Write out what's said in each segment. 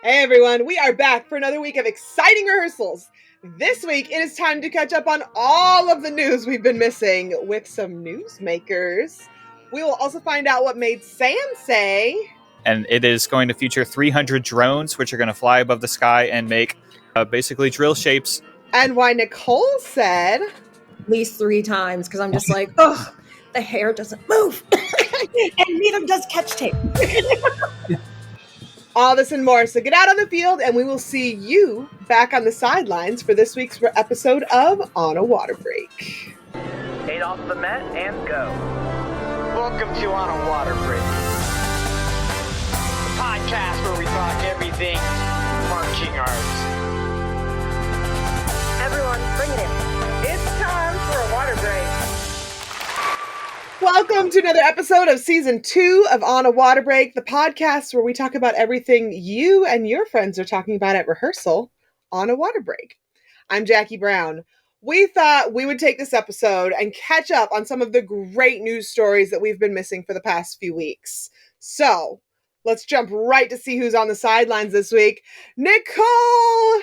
Hey everyone, we are back for another week of exciting rehearsals. This week, it is time to catch up on all of the news we've been missing with some newsmakers. We will also find out what made Sam say. And it is going to feature 300 drones, which are going to fly above the sky and make basically drill shapes. And why Nicole said. At least 3 times, because I'm just like, ugh, the hair doesn't move. And neither does catch tape. All this and more. So get out on the field and we will see you back on the sidelines for this week's episode of On a Water Break. 8 off the mat and go. Welcome to On a Water Break, the podcast where we talk everything marching arts. Everyone, bring it in. It's time for a water break. Welcome to another episode of Season 2 of On a Water Break, the podcast where we talk about everything you and your friends are talking about at rehearsal on a water break. I'm Jackie Brown. We thought we would take this episode and catch up on some of the great news stories that we've been missing for the past few weeks. So, let's jump right to see who's on the sidelines this week. Nicole!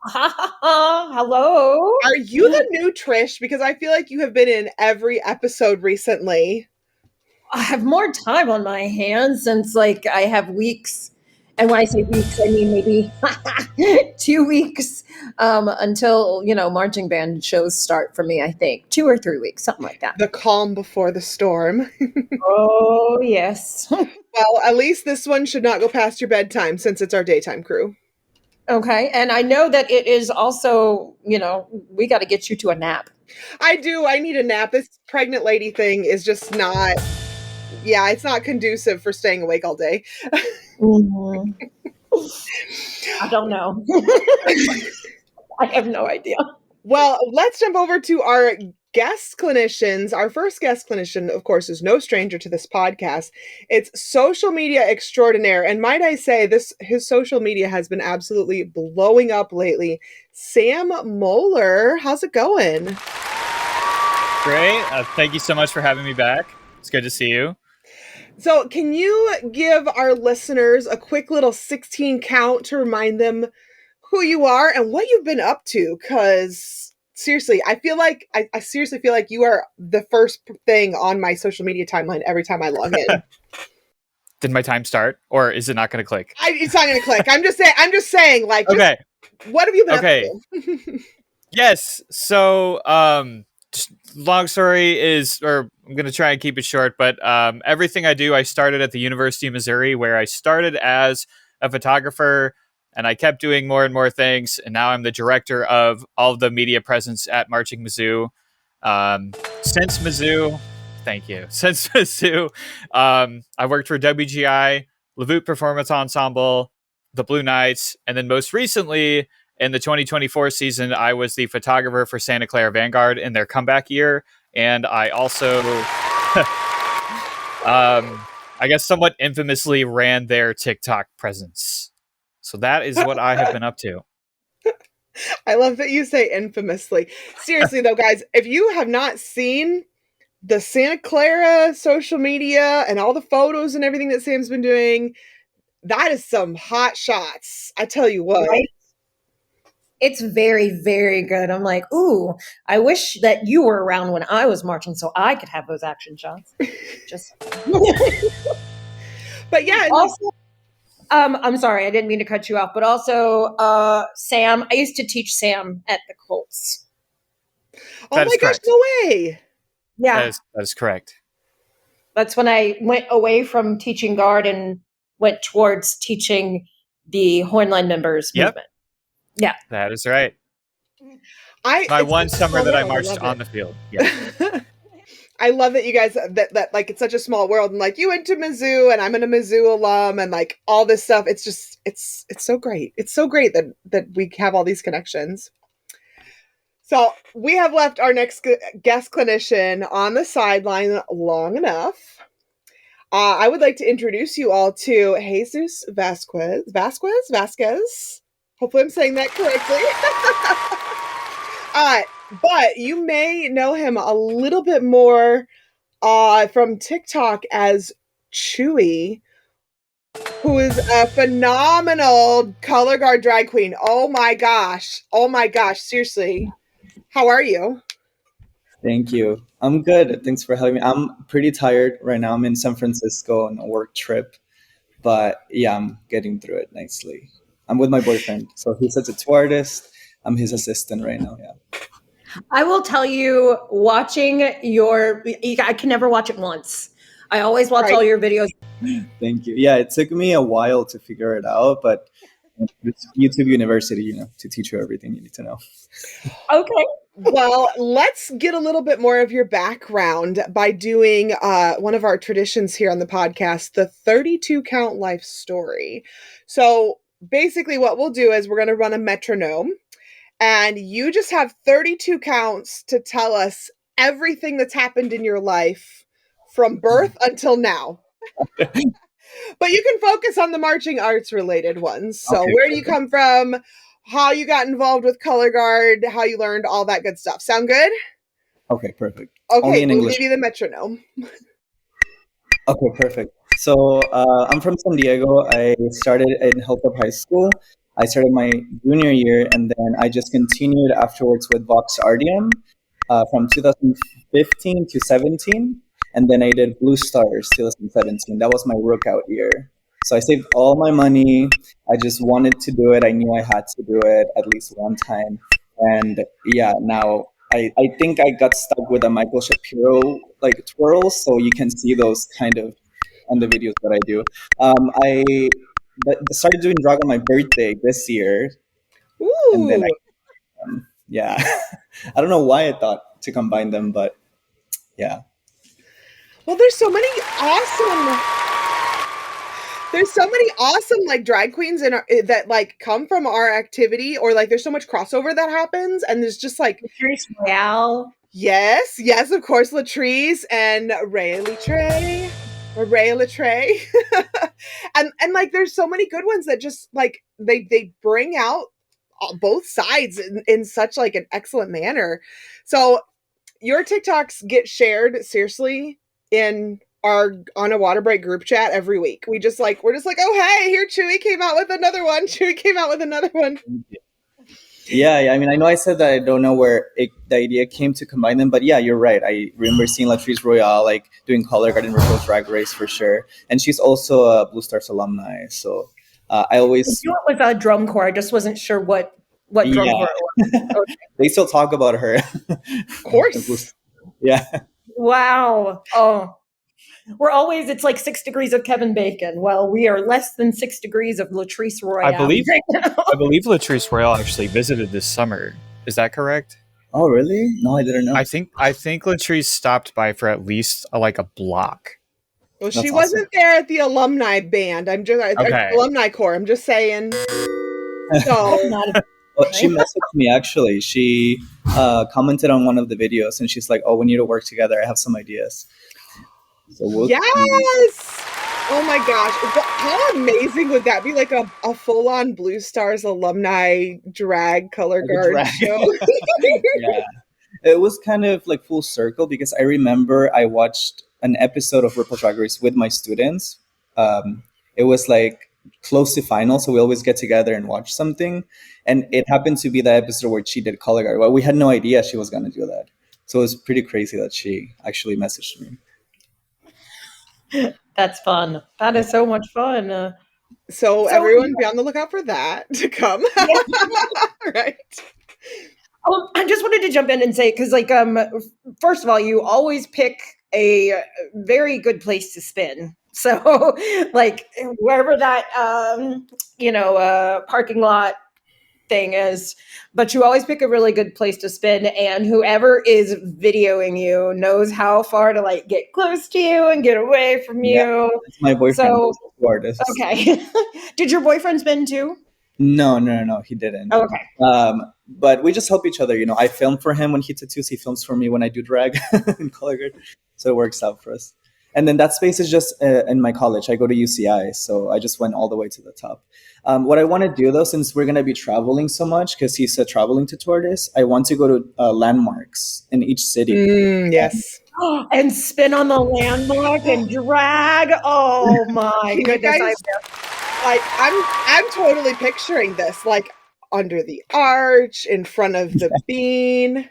Hello. Are you the new Trish? Because I feel like you have been in every episode recently. I have more time on my hands since, I have weeks. And when I say weeks, I mean maybe 2 weeks until, marching band shows start for me, I think. 2 or 3 weeks, something like that. The calm before the storm. Oh, yes. Well, at least this one should not go past your bedtime since it's our daytime crew. Okay. And I know that it is also, we got to get you to a nap. I do. I need a nap. This pregnant lady thing is just not, it's not conducive for staying awake all day. Mm-hmm. I don't know. I have no idea. Well, let's jump over to our guest clinicians. Our first guest clinician, of course, is no stranger to this podcast. It's social media extraordinaire. And might I say, his social media has been absolutely blowing up lately. Sam Mohler, how's it going? Great. Thank you so much for having me back. It's good to see you. So can you give our listeners a quick little 16 count to remind them who you are and what you've been up to? Because seriously, I seriously feel like you are the first thing on my social media timeline every time I log in. Did my time start, or is it not going to click? It's not going to click. I'm just saying, okay. What have you been up to? Yes. So, just long story is, or I'm going to try and keep it short, but everything I do, I started at the University of Missouri, where I started as a photographer, and I kept doing more and more things, and now I'm the director of all of the media presence at Marching Mizzou. Since Mizzou, I worked for WGI, Levoot Performance Ensemble, the Blue Knights, and then most recently, in the 2024 season, I was the photographer for Santa Clara Vanguard in their comeback year, and I also, I guess somewhat infamously ran their TikTok presence. So that is what I have been up to. I love that you say infamously. Seriously though, guys, if you have not seen the Santa Clara social media and all the photos and everything that Sam's been doing, that is some hot shots. I tell you what. Right? It's very, very good. I'm like, ooh, I wish that you were around when I was marching so I could have those action shots. Just. But yeah. Also, I'm sorry, I didn't mean to cut you off, but also Sam, I used to teach Sam at the Colts. Oh my gosh, no way. Yeah. That is correct. That's when I went away from teaching guard and went towards teaching the Hornline members movement. Yeah. That is right. My one summer that I marched on the field. Yeah. I love that you guys, that like, it's such a small world, and like, you went to Mizzou and I'm a Mizzou alum and like all this stuff. It's just, it's so great. It's so great that we have all these connections. So we have left our next guest clinician on the sideline long enough. I would like to introduce you all to Jesus Vasquez. Hopefully I'm saying that correctly. But you may know him a little bit more from TikTok as Chewy. who is a phenomenal color guard drag queen. Oh my gosh. Seriously. How are you? Thank you. I'm good. Thanks for having me. I'm pretty tired right now. I'm in San Francisco on a work trip, but yeah, I'm getting through it nicely. I'm with my boyfriend. So he's a tattoo artist. I'm his assistant right now. Yeah. I will tell you, watching I can never watch it once. I always watch all your videos. Thank you. Yeah, it took me a while to figure it out, but it's YouTube University, to teach you everything you need to know. Okay. Well, let's get a little bit more of your background by doing one of our traditions here on the podcast, the 32 count life story. So basically what we'll do is we're going to run a metronome, and you just have 32 counts to tell us everything that's happened in your life from birth until now. But you can focus on the marching arts related ones. So Okay. Where do you come from? How you got involved with color guard, how you learned all that good stuff. Sound good? Okay, perfect. Okay, Only in we'll English. give you the metronome. Okay, perfect. So I'm from San Diego. I started in Hilltop High School. I started my junior year, and then I just continued afterwards with Vox RDM from 2015 to 17. And then I did Blue Stars 2017. That was my workout year. So I saved all my money. I just wanted to do it. I knew I had to do it at least one time. And yeah, now I think I got stuck with a Michael Shapiro twirl. So you can see those kind of on the videos that I do. I started doing drag on my birthday this year. Ooh. And then yeah, I don't know why I thought to combine them, but yeah. Well, there's so many awesome like drag queens that come from our activity, or like there's so much crossover that happens, and there's just like Latrice Royale. Yes, of course, Latrice and Rhea Latre. and like there's so many good ones that just like they bring out both sides in such like an excellent manner. So your TikToks get shared seriously in our On a Water Break group chat every week. We're just like, oh hey, here Chewy came out with another one. Yeah. I mean, I know I said that I don't know where the idea came to combine them, but yeah, you're right. I remember seeing Latrice Royale like doing color guard in RuPaul's Drag Race for sure, and she's also a Blue Stars alumni. So I always knew it was a drum corps. I just wasn't sure what drum corps it was. Okay. They still talk about her. Of course. Yeah. Wow. Oh, it's like 6 degrees of Kevin Bacon. Well, we are less than 6 degrees of Latrice Royale. I believe Latrice Royale actually visited this summer. Is that correct? Oh, really? No, I didn't know. I think Latrice stopped by for at least a block. Well, she wasn't there at the alumni band. Alumni corps. I'm just saying. So. Well, she messaged me actually. She commented on one of the videos, and she's like, "Oh, we need to work together. I have some ideas." So yes! Oh my gosh. How amazing would that be? Like a full-on Blue Stars alumni drag color guard show. Yeah. It was kind of like full circle because I remember I watched an episode of RuPaul's Drag Race with my students. It was like close to final, so we always get together and watch something. And it happened to be the episode where she did color guard. Well, we had no idea she was going to do that. So it was pretty crazy that she actually messaged me. That's fun. That is so much fun. So everyone be on the lookout for that to come. Right. I just wanted to jump in and say, because first of all, you always pick a very good place to spin. So like wherever that, parking lot thing is, but you always pick a really good place to spin, and whoever is videoing you knows how far to like get close to you and get away from you. Yeah, that's my boyfriend. So, okay. Did your boyfriend spin too? No, he didn't. Oh, okay. But we just help each other. I film for him when he tattoos. He films for me when I do drag in color guard. So it works out for us. And then that space is just in my college. I go to UCI, so I just went all the way to the top. What I want to do, though, since we're going to be traveling so much, because he's a traveling tattoo artist, I want to go to landmarks in each city. Yes. And spin on the landmark and drag. Oh, my goodness. Like I'm totally picturing this, like under the arch, in front of the bean,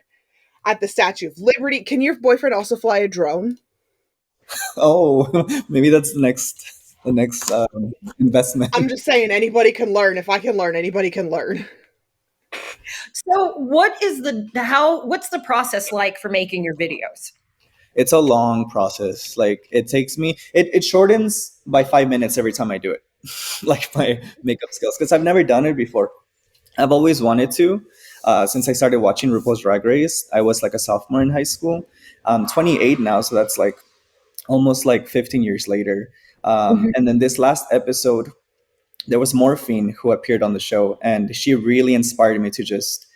at the Statue of Liberty. Can your boyfriend also fly a drone? Oh, maybe that's the next investment. I'm just saying, anybody can learn. If I can learn, anybody can learn. So what's the process like for making your videos? It's a long process. Like it takes me, it shortens by 5 minutes every time I do it. Like my makeup skills, because I've never done it before. I've always wanted to. Since I started watching RuPaul's Drag Race, I was like a sophomore in high school. I'm 28 now, so that's like almost like 15 years later. And then this last episode, there was Morphine who appeared on the show, and she really inspired me to just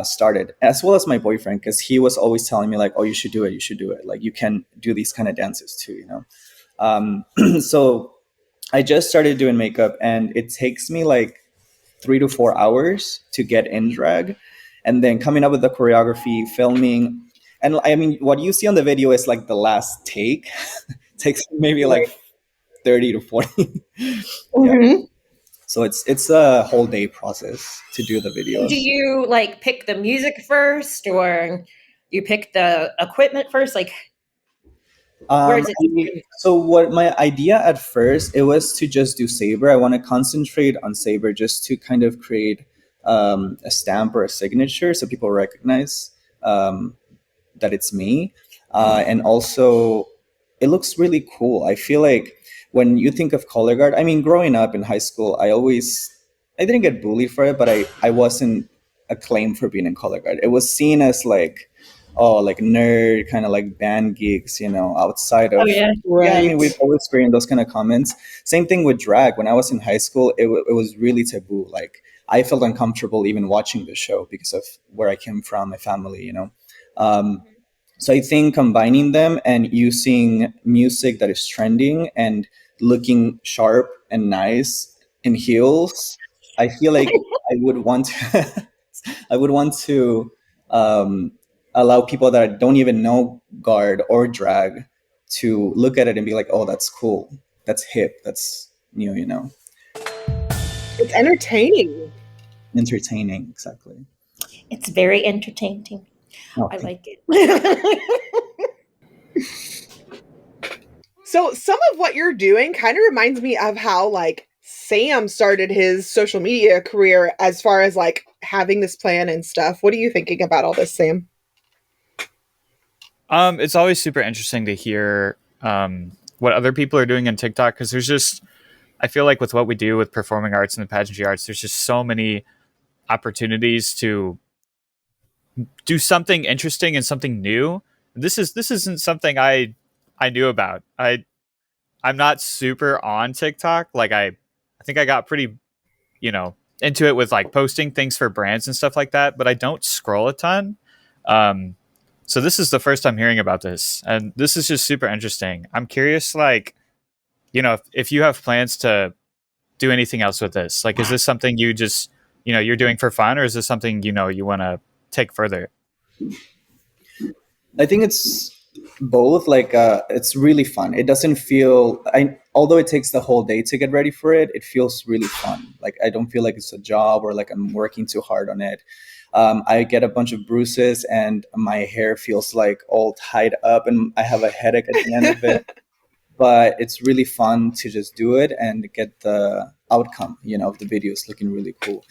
start it, as well as my boyfriend, because he was always telling me like, oh, you should do it. Like you can do these kind of dances too, you know? So I just started doing makeup, and it takes me like 3 to 4 hours to get in drag, and then coming up with the choreography, filming. And I mean, what you see on the video is like the last take. Takes maybe like 30 to 40. Yeah. So it's a whole day process to do the video. Do you like pick the music first, or you pick the equipment first? Like, where is it? So what my idea at first, it was to just do Saber. I want to concentrate on Saber just to kind of create a stamp or a signature so people recognize that it's me. And also, it looks really cool. I feel like when you think of color guard, I mean, growing up in high school, I didn't get bullied for it, but I wasn't acclaimed for being in color guard. It was seen as like, oh, like nerd, kind of like band geeks, you know, outside of. Oh, yeah. Right. Yeah, I mean, we've always experienced those kind of comments. Same thing with drag. When I was in high school, it was really taboo. Like I felt uncomfortable even watching the show because of where I came from, my family, you know. So I think combining them and using music that is trending and looking sharp and nice in heels, I feel like I would want to allow people that don't even know guard or drag to look at it and be like, oh, that's cool, that's hip, that's new, you know. It's entertaining. Entertaining, exactly. It's very entertaining. Oh, I like it. So some of what you're doing kind of reminds me of how like Sam started his social media career, as far as like having this plan and stuff. What are you thinking about all this, Sam? It's always super interesting to hear what other people are doing on TikTok, because there's just, I feel like with what we do with performing arts and the pageantry arts, there's just so many opportunities to do something interesting and something new. This isn't something I knew about. I'm not super on TikTok. Like I think I got pretty, you know, into it with like posting things for brands and stuff like that, but I don't scroll a ton. So this is the first time hearing about this, and this is just super interesting. I'm curious, like, you know, if you have plans to do anything else with this. Like, is this something you just, you know, you're doing for fun, or is this something, you know, you want to take further? I think it's both. Like it's really fun. It doesn't feel, although it takes the whole day to get ready for it, it feels really fun. Like I don't feel like it's a job or like I'm working too hard on it. I get a bunch of bruises and my hair feels like all tied up and I have a headache at the end of it. But it's really fun to just do it and get the outcome, you know, of the videos looking really cool.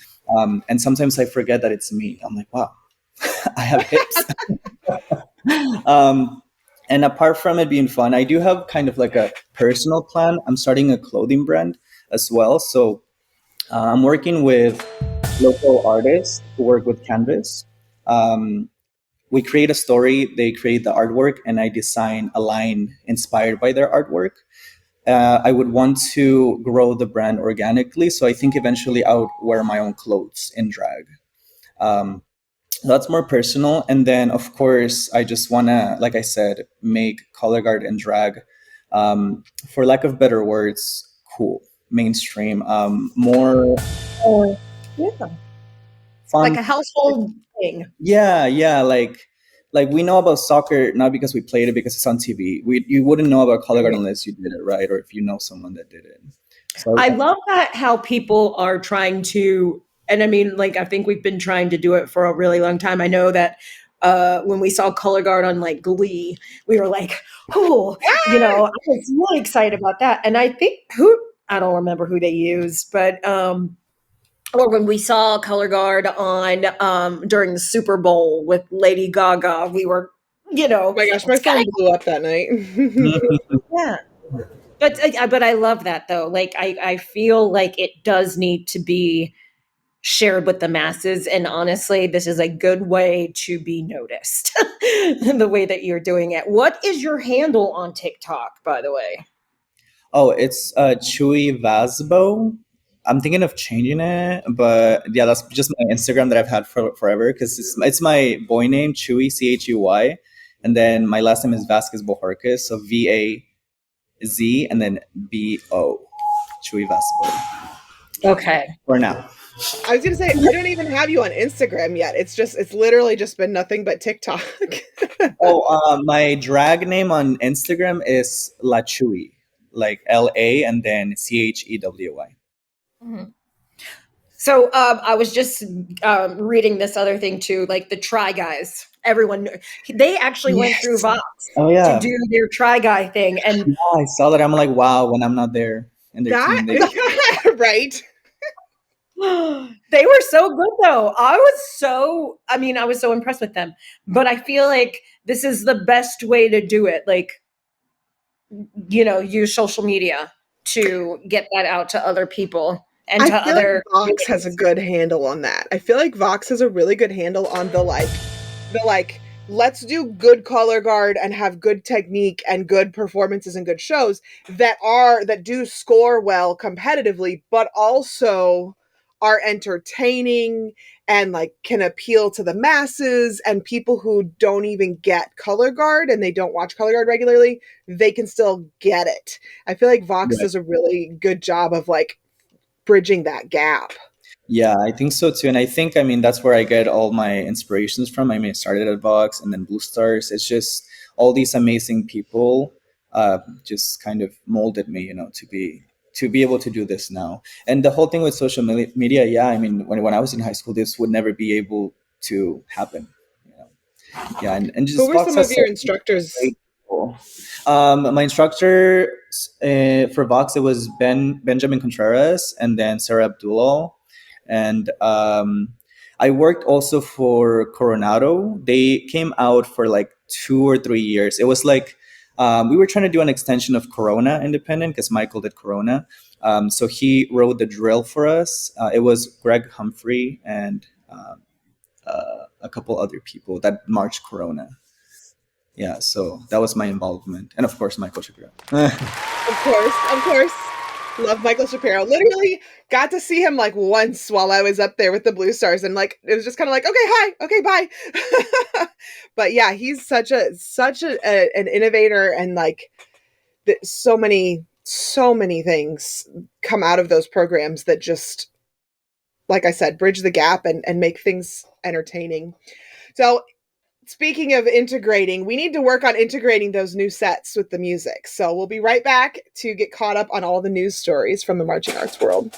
And sometimes I forget that it's me. I'm like, wow, I have hips. And apart from it being fun, I do have kind of like a personal plan. I'm starting a clothing brand as well. So I'm working with local artists who work with canvas. We create a story, they create the artwork, and I design a line inspired by their artwork. I would want to grow the brand organically. So I think eventually I would wear my own clothes in drag. That's more personal. And then, of course, I just want to, like I said, make color guard and drag, for lack of better words, cool, mainstream, more fun. Like a household thing. Yeah. Like we know about soccer not because we played it, because it's on TV. You wouldn't know about color guard unless you did it, right? Or if you know someone that did it. So I love that how people are trying to, and I mean, like, I think we've been trying to do it for a really long time. I know that when we saw Color Guard on like Glee, we were like, oh, I was really excited about that. And I think I don't remember who they used, but or when we saw Color Guard on during the Super Bowl with Lady Gaga, we were, Oh my gosh, my phone blew up that night. yeah. But I love that though. Like I feel like it does need to be shared with the masses. And honestly, this is a good way to be noticed the way that you're doing it. What is your handle on TikTok, by the way? Oh, it's Chewy Vasbo. I'm thinking of changing it, but yeah, that's just my Instagram that I've had for forever because it's my boy name, Chewy, Chuy, and then my last name is Vasquez Bohorquez, so VAZ and then BO, Chewy Vasbo. Okay. For now. I was gonna say, I don't even have you on Instagram yet. It's literally just been nothing but TikTok. My drag name on Instagram is La Chewy, like LA and then CHEWY. Mm-hmm. So I was just reading this other thing too, like the Try Guys. Everyone, they actually went through Vox to do their Try Guy thing, and I saw that. I'm like, wow. When I'm not there, and their team, right. They were so good though. I was so impressed with them. But I feel like this is the best way to do it. Like, use social media to get that out to other people and to other. Like Vox has a good handle on that. I feel like Vox has a really good handle on the let's do good color guard and have good technique and good performances and good shows that do score well competitively, but also are entertaining and like can appeal to the masses, and people who don't even get color guard and they don't watch color guard regularly, they can still get it. I feel like Vox does a really good job of like bridging that gap. Yeah, I think so too. And I think, that's where I get all my inspirations from. I started at Vox and then Blue Stars. It's just all these amazing people just kind of molded me, to be able to do this now. And the whole thing with social media, when I was in high school, this would never be able to happen. Yeah, and just who were some of your instructors? My instructor for Vox, it was Benjamin Contreras and then Sarah Abdullah. And I worked also for Coronado. They came out for like 2 or 3 years. It was like we were trying to do an extension of Corona Independent because Michael did Corona. So he wrote the drill for us. It was Greg Humphrey and a couple other people that marched Corona. Yeah, so that was my involvement. And of course, Michael Shapiro. Of course. Love Michael Shapiro. Literally got to see him like once while I was up there with the Blue Stars, and like it was just kind of like, okay, hi, okay, bye. But yeah, he's such an innovator, and like so many things come out of those programs that just, like I said, bridge the gap and make things entertaining. So speaking of integrating, we need to work on integrating those new sets with the music. So we'll be right back to get caught up on all the news stories from the marching arts world.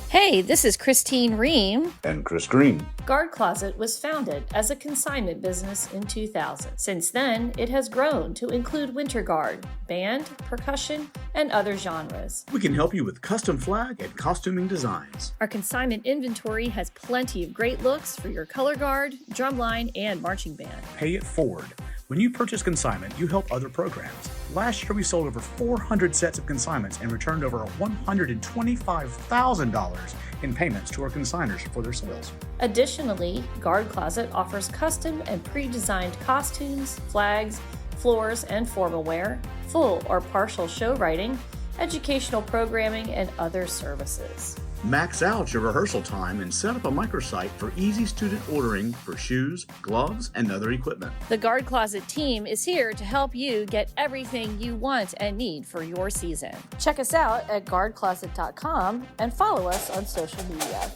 Hey, this is Christine Ream and Chris Green. Guard Closet was founded as a consignment business in 2000. Since then, it has grown to include winter guard, band, percussion, and other genres. We can help you with custom flag and costuming designs. Our consignment inventory has plenty of great looks for your color guard, drumline, and marching band. Pay it forward. When you purchase consignment, you help other programs. Last year, we sold over 400 sets of consignments and returned over $125,000 in payments to our consigners for their sales. Additionally, Guard Closet offers custom and pre-designed costumes, flags, floors, and formal wear, full or partial show writing, educational programming, and other services. Max out your rehearsal time and set up a microsite for easy student ordering for shoes, gloves, and other equipment. The Guard Closet team is here to help you get everything you want and need for your season. Check us out at guardcloset.com and follow us on social media.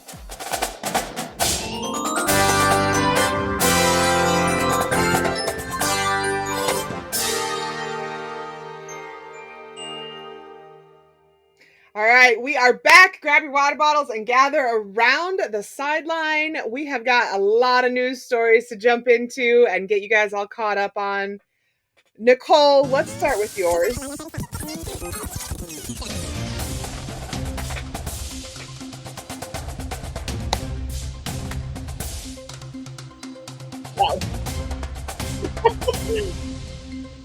are back. Grab your water bottles and gather around the sideline. We have got a lot of news stories to jump into and get you guys all caught up on. Nicole, let's start with yours.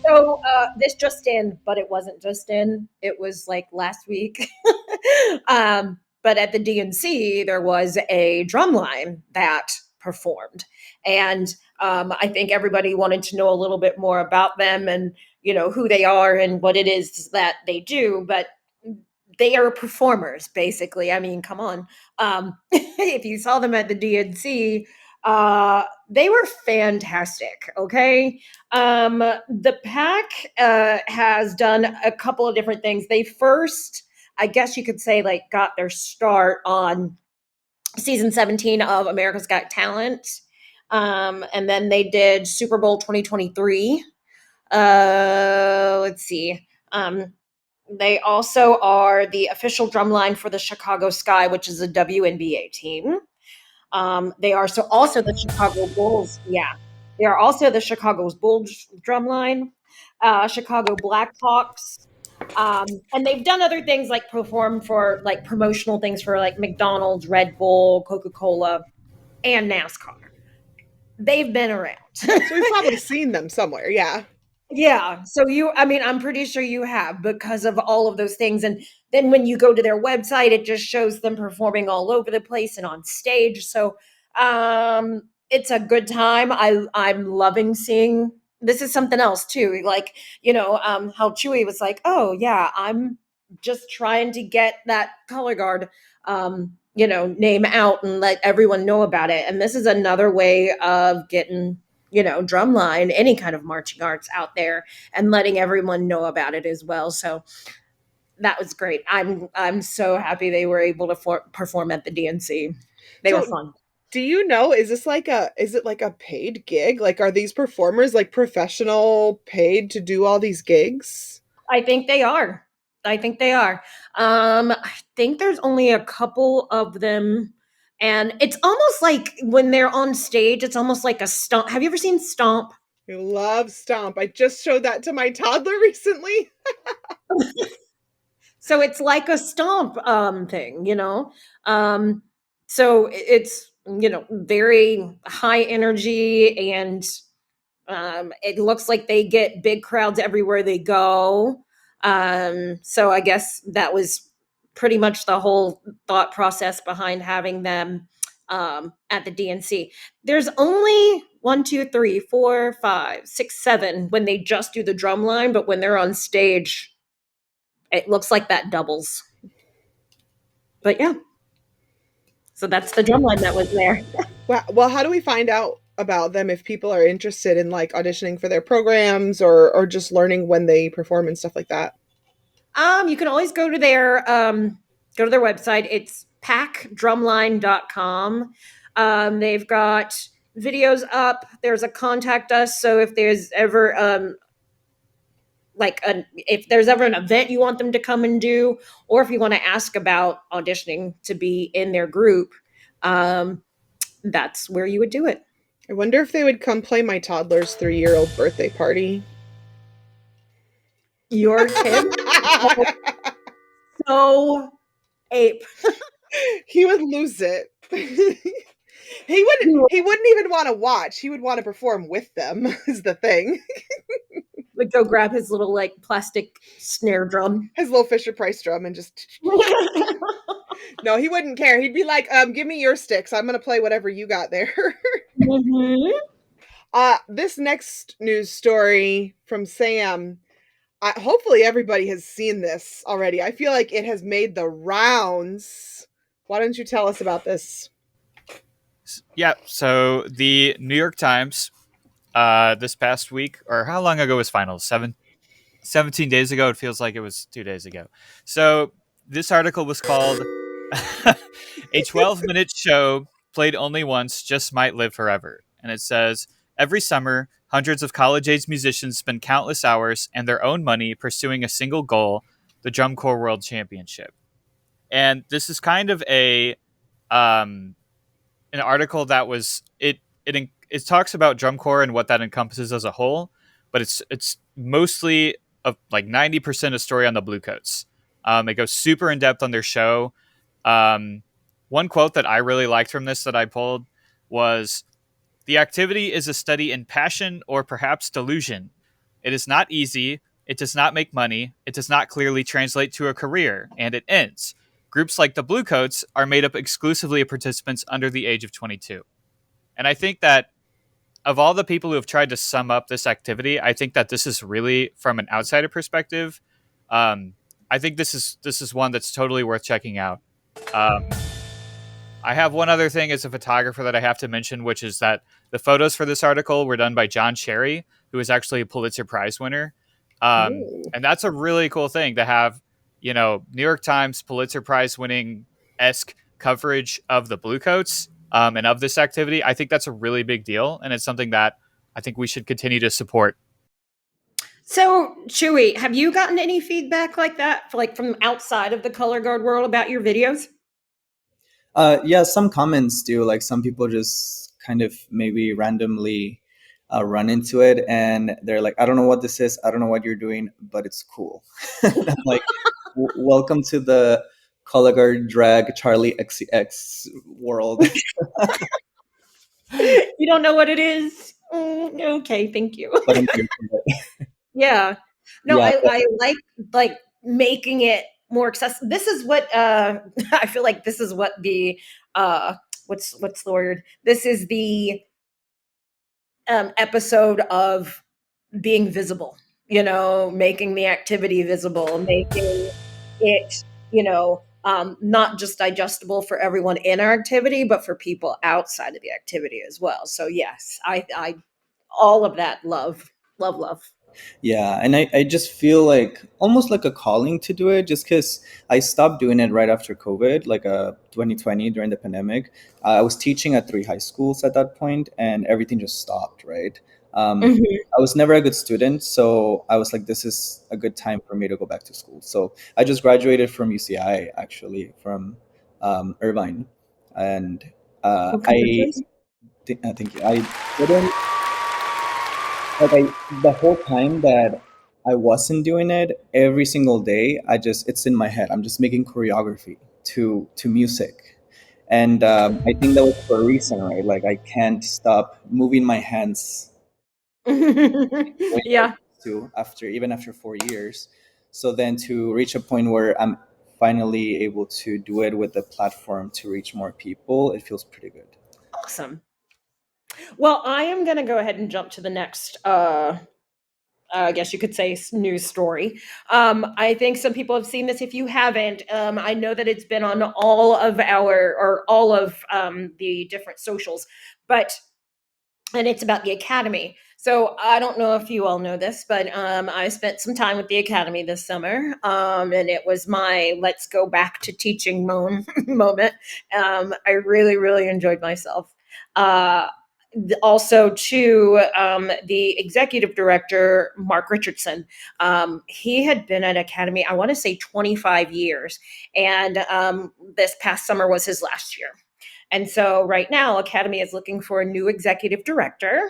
So this just in, but it wasn't just in. It was like last week. But at the DNC, there was a drumline that performed. And I think everybody wanted to know a little bit more about them and, you know, who they are and what it is that they do. But they are performers, basically. I mean, come on. If you saw them at the DNC, they were fantastic. Okay. The pack has done a couple of different things. They first, I guess you could say, like, got their start on season 17 of America's Got Talent. And then they did Super Bowl 2023. Let's see. They also are the official drumline for the Chicago Sky, which is a WNBA team. They are also the Chicago Bulls. Yeah. They are also the Chicago Bulls drumline, Chicago Blackhawks. And they've done other things like perform for like promotional things for like McDonald's, Red Bull, Coca-Cola, and NASCAR. They've been around. So we've probably seen them somewhere. Yeah. Yeah. So I'm pretty sure you have because of all of those things. And then when you go to their website, it just shows them performing all over the place and on stage. So it's a good time. I'm loving seeing. This is something else too. Like, how Chewy was like, oh yeah, I'm just trying to get that color guard, name out and let everyone know about it. And this is another way of getting, drumline, any kind of marching arts out there and letting everyone know about it as well. So that was great. I'm so happy they were able to perform at the DNC. They were fun. Do you know, is it like a paid gig? Like, are these performers like professional paid to do all these gigs? I think they are. I think there's only a couple of them. And it's almost like when they're on stage, it's almost like a stomp. Have you ever seen Stomp? I love Stomp. I just showed that to my toddler recently. So it's like a Stomp thing, so it's, very high energy and it looks like they get big crowds everywhere they go. So I guess that was pretty much the whole thought process behind having them at the DNC. There's only 1, 2, 3, 4, 5, 6, 7 when they just do the drum line, but when they're on stage, it looks like that doubles. But yeah. So that's the drum line that was there. Well, how do we find out about them if people are interested in like auditioning for their programs or just learning when they perform and stuff like that? You can always go to their website. It's packdrumline.com. They've got videos up. There's a contact us. So if there's ever if there's ever an event you want them to come and do, or if you want to ask about auditioning to be in their group, that's where you would do it. I wonder if they would come play my toddler's 3-year-old birthday party. Your kid? So ape. He would lose it. He wouldn't even want to watch. He would want to perform with them is the thing. Like go grab his little like plastic snare drum. His little Fisher-Price drum and just No, he wouldn't care. He'd be like, give me your sticks. I'm gonna play whatever you got there. Mm-hmm. This next news story from Sam, hopefully everybody has seen this already. I feel like it has made the rounds. Why don't you tell us about this? Yeah, so the New York Times this past week, or how long ago was finals? 17 days ago. It feels like it was 2 days ago. So this article was called A 12-Minute Show Played Only Once Just Might Live Forever. And it says, every summer, hundreds of college-age musicians spend countless hours and their own money pursuing a single goal, the Drum Corps World Championship. And this is kind of an article that was it talks about drum corps and what that encompasses as a whole, but it's mostly like 90% a story on the Bluecoats. It goes super in depth on their show. One quote that I really liked from this that I pulled was, "The activity is a study in passion or perhaps delusion. It is not easy. It does not make money. It does not clearly translate to a career, and it ends. Groups like the Bluecoats are made up exclusively of participants under the age of 22. And I think that of all the people who have tried to sum up this activity, I think that this is really, from an outsider perspective, I think this is one that's totally worth checking out. I have one other thing as a photographer that I have to mention, which is that the photos for this article were done by John Cherry, who is actually a Pulitzer Prize winner. And that's a really cool thing to have, New York Times Pulitzer Prize winning-esque coverage of the Bluecoats and of this activity. I think that's a really big deal, and it's something that I think we should continue to support. So, Chewy, have you gotten any feedback like that, like from outside of the color guard world about your videos? Yeah, some comments do. Like some people just kind of maybe randomly run into it, and they're like, "I don't know what this is. I don't know what you're doing, but it's cool." And I'm like, "Welcome to the color guard drag Charlie XCX world." You don't know what it is? Okay, thank you. But I'm here for it. Yeah. No, Yeah. I like making it more accessible. This is what I feel like this is what the what's the word? This is the episode of being visible, making the activity visible, making it, not just digestible for everyone in our activity, but for people outside of the activity as well. So yes, I all of that love. Yeah, and I just feel like almost like a calling to do it, just because I stopped doing it right after COVID, like 2020 during the pandemic. I was teaching at 3 high schools at that point, and everything just stopped, right? I was never a good student, so I was like, this is a good time for me to go back to school. So I just graduated from UCI, actually, from Irvine. And I thank you. I didn't. The whole time that I wasn't doing it, every single day, it's in my head. I'm just making choreography to music, and I think that was for a reason, right? Like I can't stop moving my hands. Yeah. After 4 years, so then to reach a point where I'm finally able to do it with the platform to reach more people, it feels pretty good. Awesome. Well, I am going to go ahead and jump to the next, I guess you could say, news story. I think some people have seen this. If you haven't, I know that it's been on all of the different socials, and it's about the Academy. So I don't know if you all know this, but I spent some time with the Academy this summer, and it was my let's go back to teaching moment. I really, really enjoyed myself. Also to the executive director, Mark Richardson. He had been at Academy, I want to say 25 years. And this past summer was his last year. And so right now, Academy is looking for a new executive director.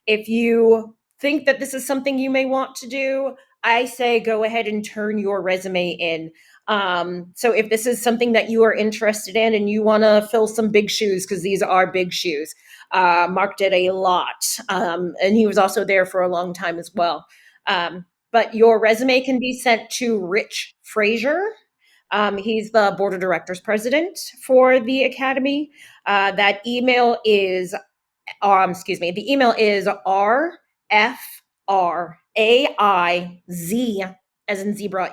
If you think that this is something you may want to do, I say go ahead and turn your resume in. So if this is something that you are interested in and you want to fill some big shoes, because these are big shoes, Mark did a lot. And he was also there for a long time as well. But your resume can be sent to Rich Frazier. He's the board of directors president for the Academy. The email is rfraiz, as in zebra,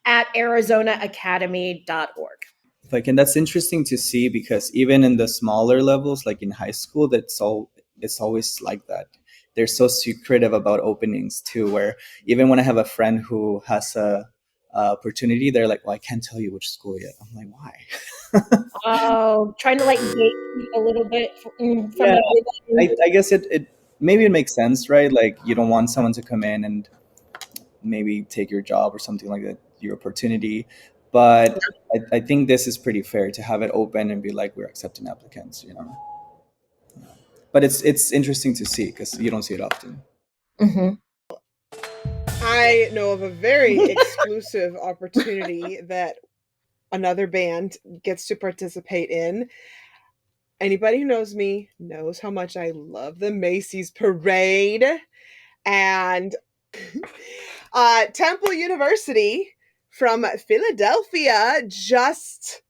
at arizonaacademy.org. And that's interesting to see, because even in the smaller levels, like in high school, it's always like that. They're so secretive about openings too, where even when I have a friend who has a opportunity, they're like, well, I can't tell you which school yet. I'm like, why? Oh, trying to like gatekeep a little bit from yeah, I guess it maybe it makes sense, right? Like you don't want someone to come in and maybe take your job or something like that, your opportunity. But I think this is pretty fair to have it open and be like, we're accepting applicants, you know. But it's interesting to see because you don't see it often. Mm-hmm. I know of a very exclusive opportunity that another band gets to participate in. Anybody who knows me knows how much I love the Macy's parade. And Temple University from Philadelphia just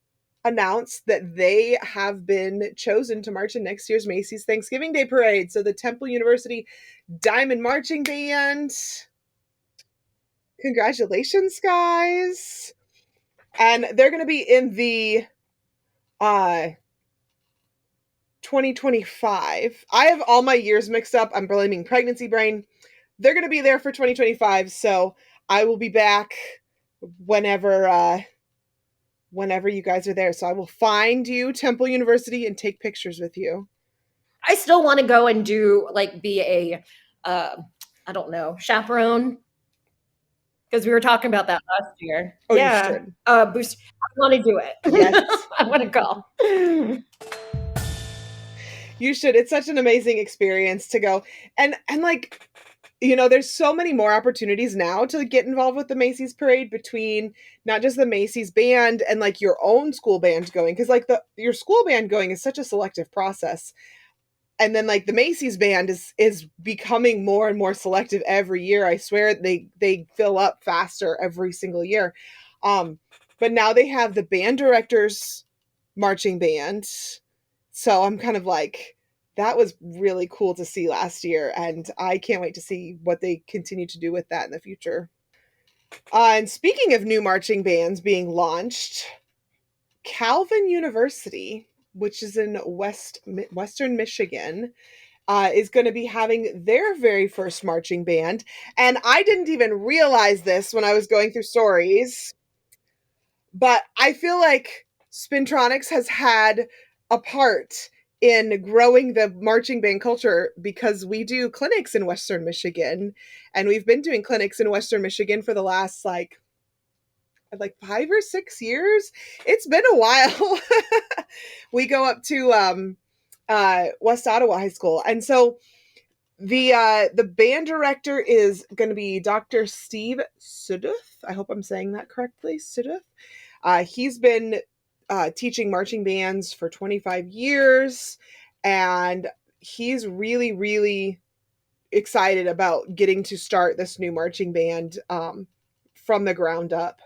announced that they have been chosen to march in next year's Macy's Thanksgiving Day Parade. So the Temple University Diamond Marching Band. Congratulations, guys. And they're going to be in the 2025. I have all my years mixed up. I'm blaming pregnancy brain. They're going to be there for 2025, so I will be back whenever you guys are there. So I will find you, Temple University, and take pictures with you. I still want to go and do be a I don't know, chaperone, because we were talking about that last year. Oh, yeah, you should. Boost. I want to do it. Yes. I want to go. You should. It's such an amazing experience to go. And there's so many more opportunities now to get involved with the Macy's parade, between not just the Macy's band and your own school band going, because your school band going is such a selective process. And then the Macy's band is becoming more and more selective every year. I swear they fill up faster every single year. But now they have the band director's marching band. So I'm kind of that was really cool to see last year. And I can't wait to see what they continue to do with that in the future. And speaking of new marching bands being launched, Calvin University, which is in Western Michigan, is going to be having their very first marching band. And I didn't even realize this when I was going through stories, but I feel like Spintronics has had a part in growing the marching band culture, because we do clinics in Western Michigan, and we've been doing clinics in Western Michigan for the last 5 or 6 years. It's been a while. We go up to West Ottawa High School, and so the band director is going to be Dr. Steve Suduth. I hope I'm saying that correctly. Suduth. He's been teaching marching bands for 25 years, and he's really, really excited about getting to start this new marching band from the ground up.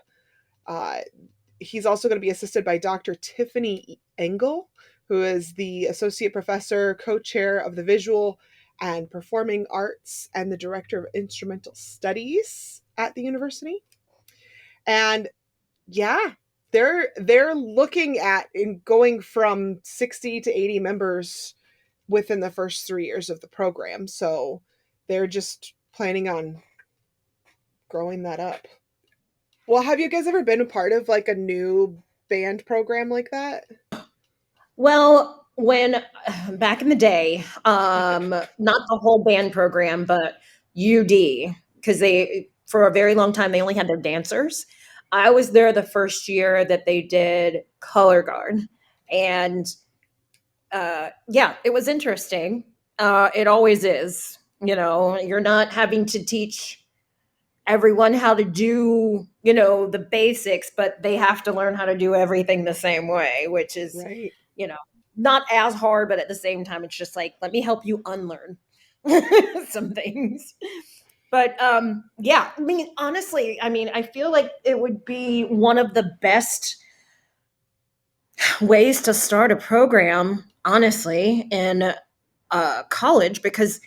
He's also going to be assisted by Dr. Tiffany Engel, who is the associate professor, co-chair of the visual and performing arts, and the director of instrumental studies at the university. And yeah, they're looking at going from 60 to 80 members within the first 3 years of the program. So they're just planning on growing that up. Well, have you guys ever been a part of a new band program like that? Well, when back in the day, not the whole band program, but UD, because for a very long time, they only had their dancers. I was there the first year that they did color guard, and it was interesting. It always is. You're not having to teach everyone how to do, the basics, but they have to learn how to do everything the same way, which is, right. Not as hard, but at the same time, it's just let me help you unlearn some things. But honestly, I feel like it would be one of the best ways to start a program, honestly, in college, because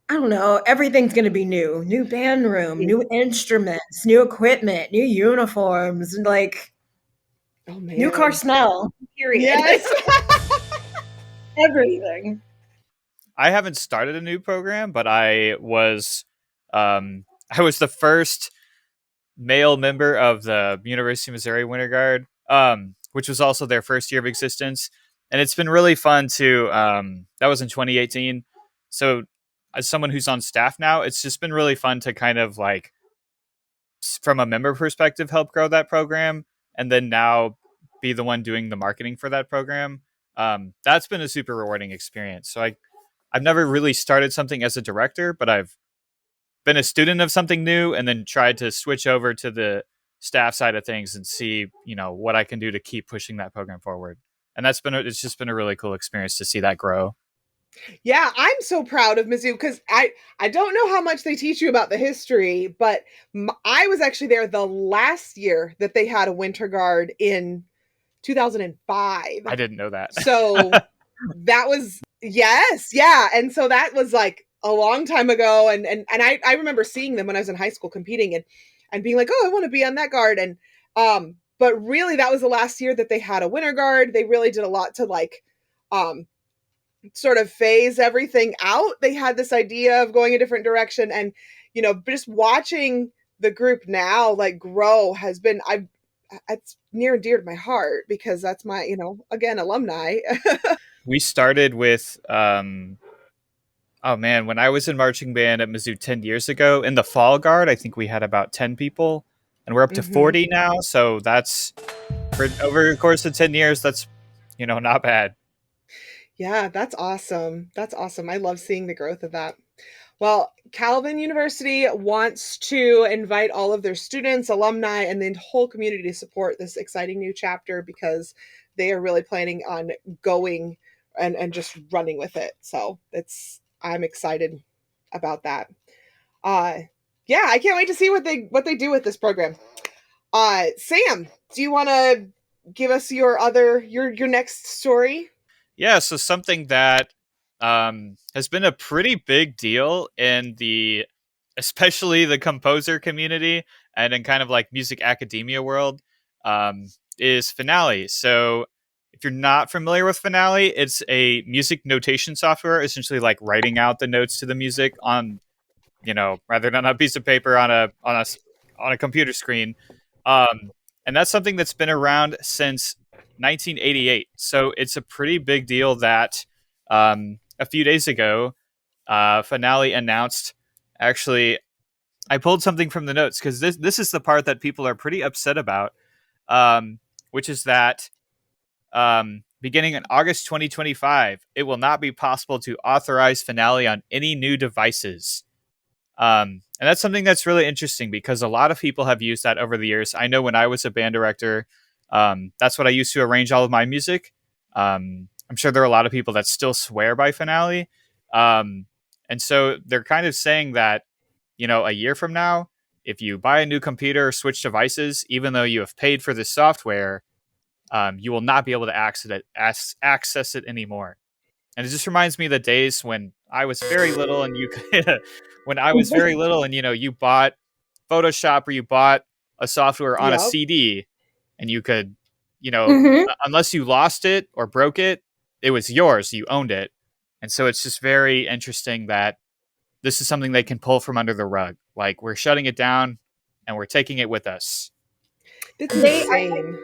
I don't know, everything's going to be new band room, new instruments, new equipment, new uniforms, and oh man, new car smell, period. Yes. Everything. I haven't started a new program, but I was the first male member of the University of Missouri Winter Guard, which was also their first year of existence. And it's been really fun to, that was in 2018. So as someone who's on staff now, it's just been really fun to kind of from a member perspective, help grow that program. and then now be the one doing the marketing for that program. That's been a super rewarding experience. So I've never really started something as a director, but I've been a student of something new and then tried to switch over to the staff side of things and see, what I can do to keep pushing that program forward. And it's just been a really cool experience to see that grow. Yeah, I'm so proud of Mizzou because I don't know how much they teach you about the history, but I was actually there the last year that they had a winter guard in 2005. I didn't know that. So that was, yes, yeah. And so that was like a long time ago. And I remember seeing them when I was in high school competing and being like, oh, I want to be on that guard. And but really that was the last year that they had a winter guard. They really did a lot to like sort of phase everything out. They had this idea of going a different direction, and just watching the group now like grow has been it's near and dear to my heart because that's my again, alumni. We started with when I was in marching band at Mizzou 10 years ago in the fall guard, I think we had about 10 people, and we're up to 40 now. So that's over the course of 10 years, that's not bad. Yeah, that's awesome. That's awesome. I love seeing the growth of that. Well, Calvin University wants to invite all of their students, alumni, and the whole community to support this exciting new chapter because they are really planning on going and just running with it. So I'm excited about that. Yeah, I can't wait to see what they do with this program. Sam, do you want to give us your next story? Yeah, so something that has been a pretty big deal in especially the composer community and in kind of like music academia world is Finale. So if you're not familiar with Finale, it's a music notation software, essentially like writing out the notes to the music on, rather than on a piece of paper on a computer screen. And that's something that's been around since 1988. So it's a pretty big deal that a few days ago, Finale announced, actually, I pulled something from the notes because this is the part that people are pretty upset about, which is that beginning in August 2025, it will not be possible to authorize Finale on any new devices. And that's something that's really interesting because a lot of people have used that over the years. I know when I was a band director, that's what I used to arrange all of my music. I'm sure there are a lot of people that still swear by Finale. And so they're kind of saying that, a year from now, if you buy a new computer or switch devices, even though you have paid for this software, you will not be able to access it anymore. And it just reminds me of the days when I was very little and you bought Photoshop or you bought a software on a CD and you could, unless you lost it or broke it, it was yours. You owned it. And so it's just very interesting that this is something they can pull from under the rug. Like, we're shutting it down and we're taking it with us. It's insane.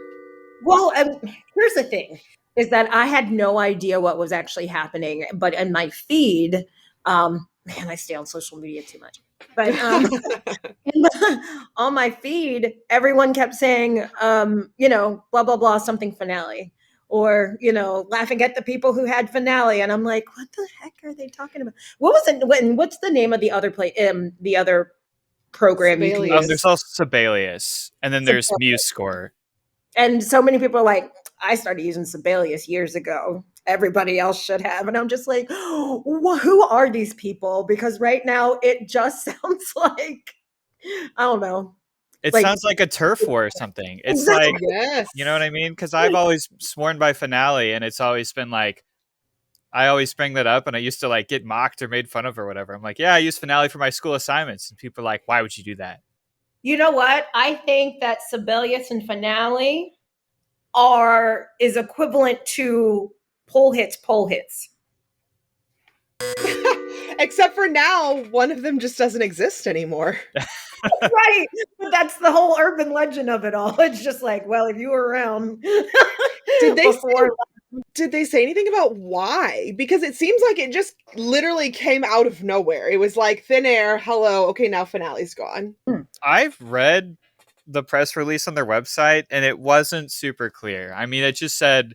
Well, here's the thing, is that I had no idea what was actually happening. But in my feed, man, I stay on social media too much. But on my feed, everyone kept saying, blah, blah, blah, something Finale. Or, laughing at the people who had Finale. And I'm like, what the heck are they talking about? What was it? What's the name of the other the other program? There's also Sibelius. And then there's MuseScore. And so many people are like, I started using Sibelius years ago. Everybody else should have. And I'm just like, who are these people? Because right now it just sounds like, I don't know. It sounds like a turf war or something. It's like, yes. You know what I mean? Because I've always sworn by Finale, and it's always been like, I always bring that up, and I used to like get mocked or made fun of or whatever. I'm like, yeah, I use Finale for my school assignments, and people are like, why would you do that? You know what? I think that Sibelius and Finale is equivalent to pole hits. Except for now, one of them just doesn't exist anymore. Right. But that's the whole urban legend of it all. It's just like, well, if you were around did they say anything about why? Because it seems like it just literally came out of nowhere. It was like thin air. Hello. Okay, now Finale's gone. I've read the press release on their website, and it wasn't super clear. I mean, it just said,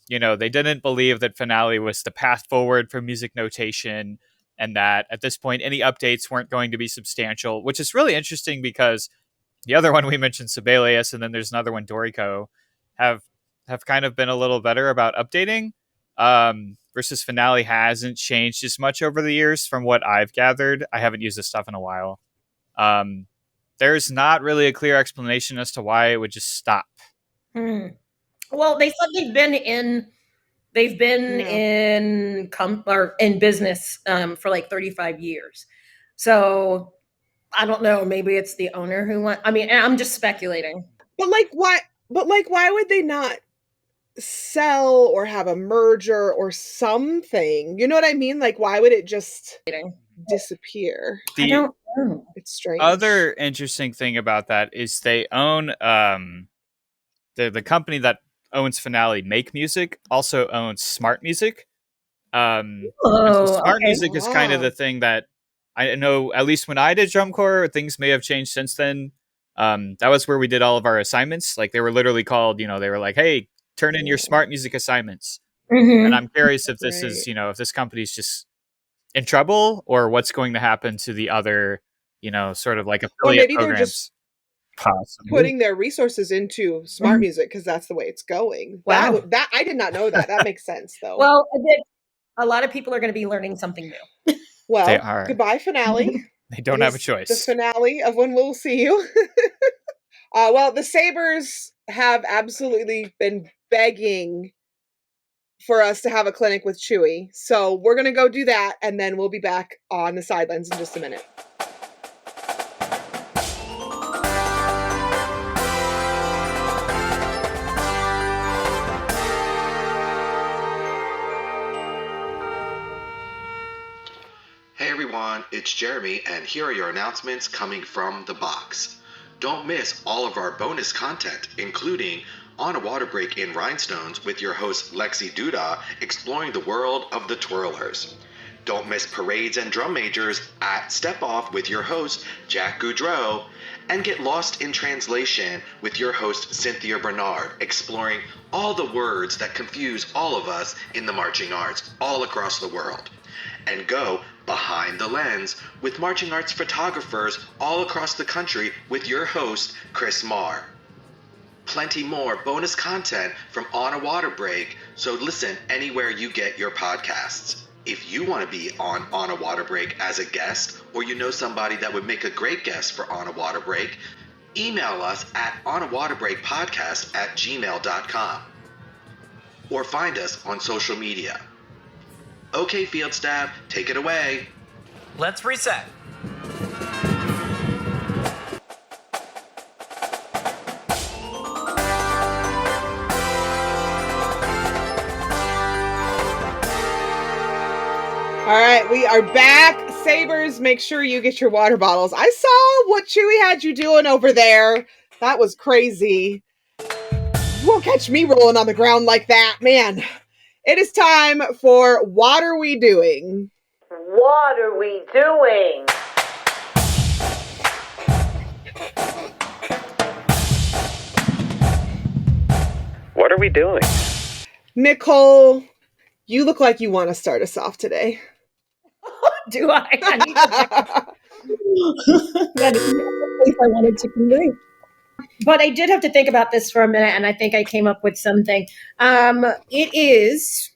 they didn't believe that Finale was the path forward for music notation, and that at this point, any updates weren't going to be substantial, which is really interesting because the other one we mentioned, Sibelius, and then there's another one, Dorico, have kind of been a little better about updating. Versus Finale hasn't changed as much over the years from what I've gathered. I haven't used this stuff in a while. There's not really a clear explanation as to why it would just stop. Well, they said they've been in business for like 35 years. So I don't know. Maybe it's the owner who wants. I mean, I'm just speculating. But why would they not sell or have a merger or something? You know what I mean? Like, why would it just disappear? I don't know. It's strange. Other interesting thing about that is they own the company that owns Finale Make Music also owns Smart Music. Smart Music is kind of the thing that I know, at least when I did drum corps, things may have changed since then. That was where we did all of our assignments. Like, they were literally called, they were like, hey, turn in your Smart Music assignments. And I'm curious if this is, if this company's just in trouble, or what's going to happen to the other, sort of like affiliate maybe programs. They're just putting their resources into Smart Music because that's the way it's going. Wow. That I did not know that. That makes sense, though. Well, a lot of people are going to be learning something new. Well, they are. Goodbye, Finale. They don't have a choice. The finale of when we'll see you. Well, the Sabres have absolutely been begging for us to have a clinic with Chewy. So we're going to go do that, and then we'll be back on the sidelines in just a minute. Hey everyone, it's Jeremy, and here are your announcements coming from the box. Don't miss all of our bonus content, including On a Water Break in Rhinestones with your host Lexi Duda, exploring the world of the twirlers. Don't miss Parades and Drum Majors at Step Off with your host Jack Goudreau, and get lost in translation with your host Cynthia Bernard, exploring all the words that confuse all of us in the marching arts all across the world. And go behind the lens with marching arts photographers all across the country with your host, Chris Marr. Plenty more bonus content from On a Water Break, so listen anywhere you get your podcasts. If you want to be on a Water Break as a guest, or you know somebody that would make a great guest for On a Water Break, email us at onawaterbreakpodcast@gmail.com. Or find us on social media. Okay, field staff, take it away. Let's reset. All right, we are back. Sabres, make sure you get your water bottles. I saw what Chewy had you doing over there. That was crazy. You won't catch me rolling on the ground like that, man. It is time for What Are We Doing? What are we doing? What are we doing? Nicole, you look like you want to start us off today. Do I? That is not the place I wanted to convey. But I did have to think about this for a minute, and I think I came up with something. It is,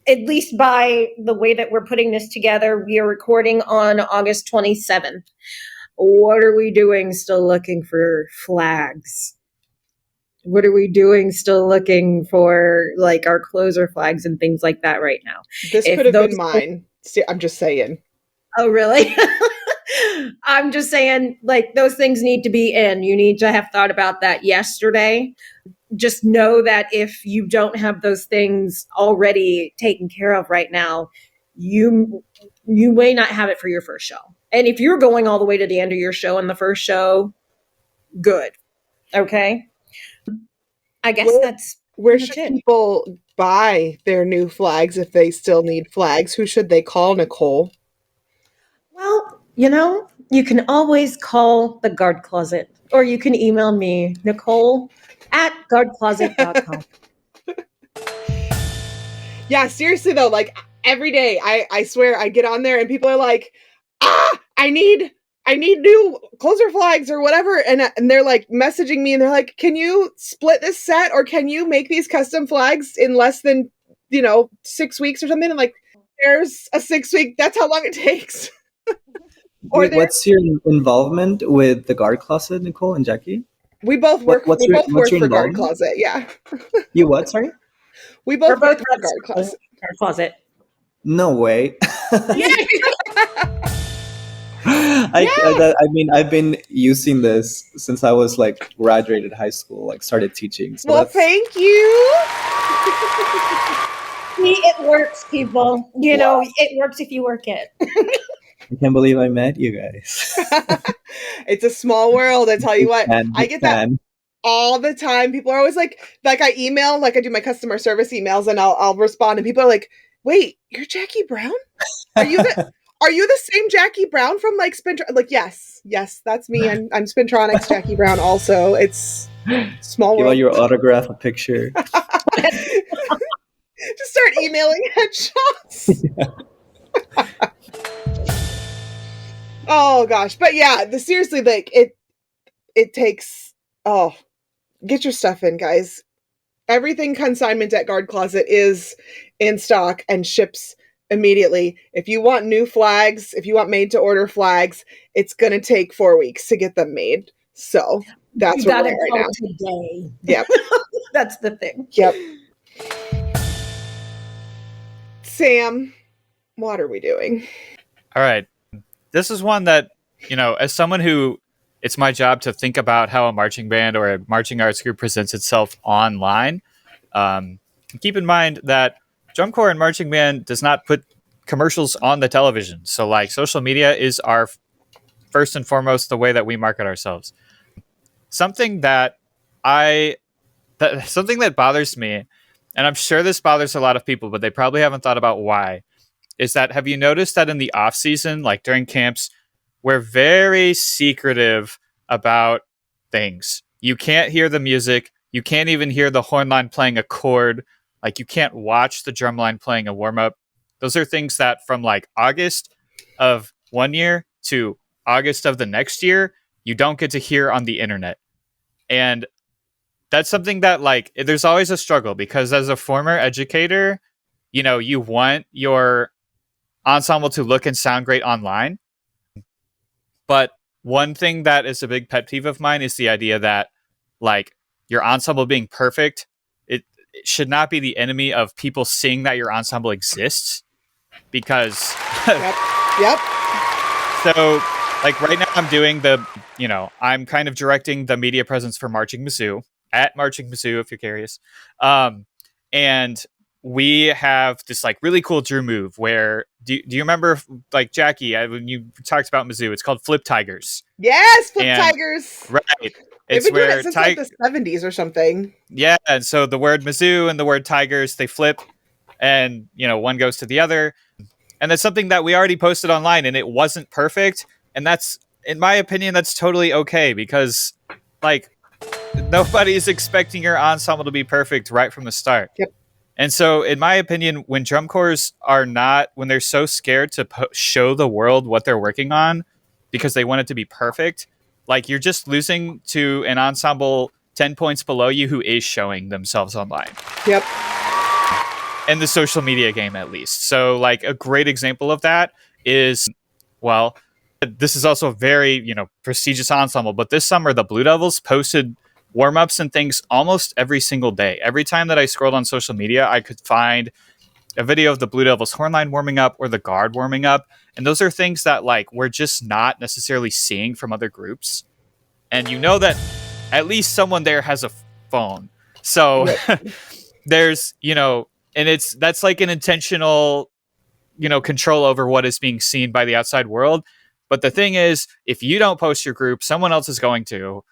at least by the way that we're putting this together, we are recording on August 27th. What are we doing still looking for flags? What are we doing still looking for, like, our closer flags and things like that right now? This could have been mine. I'm just saying. Oh, really? I'm just saying, like, those things need to be in. You need to have thought about that yesterday. Just know that if you don't have those things already taken care of right now, you may not have it for your first show. And if you're going all the way to the end of your show and the first show, good. Okay? I guess where should people buy their new flags if they still need flags? Who should they call, Nicole? Well, you can always call the guard closet. Or you can email me, Nicole@guardcloset.com. Yeah, seriously though, like every day, I swear I get on there and people are like, I need new closer flags or whatever, and they're like messaging me and they're like, can you split this set or can you make these custom flags in less than 6 weeks or something? And like, there's a 6 week. That's how long it takes. Wait, what's your involvement with the Guard Closet, Nicole and Jackie? We both work. What's We your- both what's work your for Guard involvement? Closet. Yeah, You what? Sorry. we both We're work both for Guard Closet. Guard Closet. No way. Yeah. I mean, I've been using this since I was like graduated high school, like started teaching. So Well, thank you. See, it works, people. It works if you work it. I can't believe I met you guys. It's a small world. I tell you what, Man, I get that man. all the time. People are always like I email, like I do my customer service emails, and I'll respond, and people are like, "Wait, you're Jackie Brown? Are you the same Jackie Brown from like Spintron?" Like, yes, that's me. I'm Spintronics Jackie Brown. Also, it's small You world. want your autograph, a picture? Just start emailing headshots. Oh gosh, but yeah, seriously, like it takes. Oh, get your stuff in, guys. Everything consignment at Guard Closet is in stock and ships immediately. If you want new flags, if you want made to order flags, it's gonna take 4 weeks to get them made. So that's You what gotta we're at right now. go today. Yep. That's the thing. Yep. Sam, what are we doing? All right. This is one that, as someone who it's my job to think about how a marching band or a marching arts group presents itself online. Keep in mind that drum corps and marching band does not put commercials on the television. So like social media is our first and foremost the way that we market ourselves. Something that bothers me, and I'm sure this bothers a lot of people, but they probably haven't thought about why, is that have you noticed that in the off season, like during camps, we're very secretive about things. You can't hear the music. You can't even hear the horn line playing a chord. Like you can't watch the drum line playing a warm up. Those are things that from like August of one year to August of the next year, you don't get to hear on the internet. And that's something that like, there's always a struggle because as a former educator, you want your ensemble to look and sound great online. But one thing that is a big pet peeve of mine is the idea that like your ensemble being perfect, it should not be the enemy of people seeing that your ensemble exists because Yep. So like right now I'm doing I'm kind of directing the media presence for Marching Mizzou at Marching Mizzou, if you're curious. And we have this like really cool Drew move where do you remember like Jackie when you talked about Mizzou, it's called Flip Tigers. Yes, Flip Tigers. Right. They've been doing it since like the 70s or something. Yeah, and so the word Mizzou and the word Tigers, they flip and one goes to the other. And that's something that we already posted online and it wasn't perfect. And that's, in my opinion, that's totally okay because like nobody's expecting your ensemble to be perfect right from the start. Yep. And so, in my opinion, when drum corps when they're so scared to show the world what they're working on because they want it to be perfect, like you're just losing to an ensemble 10 points below you who is showing themselves online. Yep. In the social media game, at least. So, like, a great example of that is, well, this is also a very, prestigious ensemble, but this summer, the Blue Devils posted warm-ups and things almost every single day. Every time that I scrolled on social media, I could find a video of the Blue Devils horn line warming up or the guard warming up. And those are things that like we're just not necessarily seeing from other groups. And that at least someone there has a phone. So there's, and that's like an intentional, control over what is being seen by the outside world. But the thing is, if you don't post your group, someone else is going to.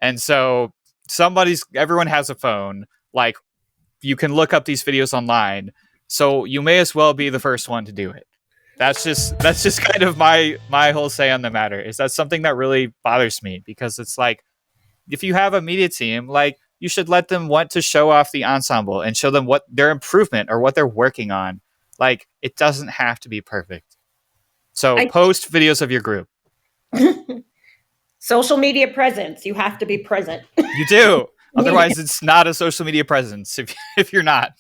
And so everyone has a phone. Like you can look up these videos online. So you may as well be the first one to do it. That's just kind of my whole say on the matter is that something that really bothers me because it's like if you have a media team, like, you should let them want to show off the ensemble and show them what their improvement or what they're working on. Like, it doesn't have to be perfect. So post videos of your group. Social media presence. You have to be present. You do. Otherwise, it's not a social media presence if you're not.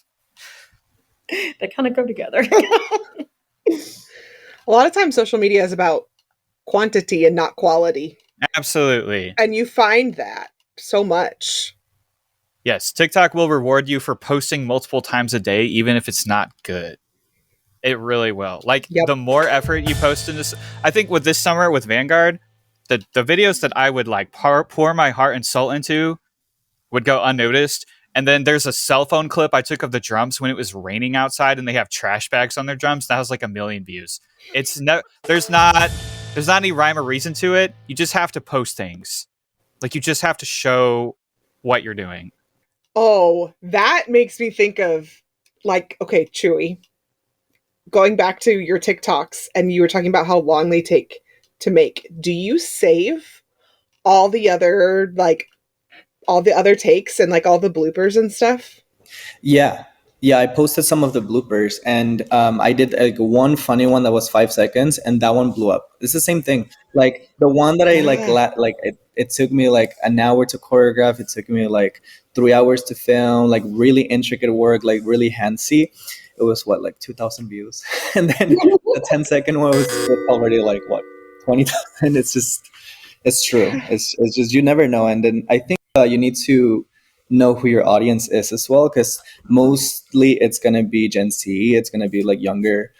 They kind of go together. A lot of times social media is about quantity and not quality. Absolutely. And you find that so much. Yes, TikTok will reward you for posting multiple times a day, even if it's not good. It really will. Like, the more effort you post in this, I think with this summer with Vanguard, the videos that I would like pour my heart and soul into would go unnoticed. And then there's a cell phone clip I took of the drums when it was raining outside and they have trash bags on their drums. That was like 1 million views. It's there's not any rhyme or reason to it. You just have to post things. Like, you just have to show what you're doing. Oh, that makes me think of, like, okay, Chewy, going back to your TikToks, and you were talking about how long they take to make. Do you save all the other takes and like all the bloopers and stuff? Yeah, I posted some of the bloopers, and I did like one funny one that was 5 seconds, and that one blew up. It's the same thing. Like, the one that I it took me like an hour to choreograph. It took me like 3 hours to film, like really intricate work, like really handsy. It was like 2,000 views, and then the 10-second one was already like 20,000. It's true. It's just, you never know. And then I think you need to know who your audience is as well, because mostly it's gonna be Gen Z. It's gonna be like younger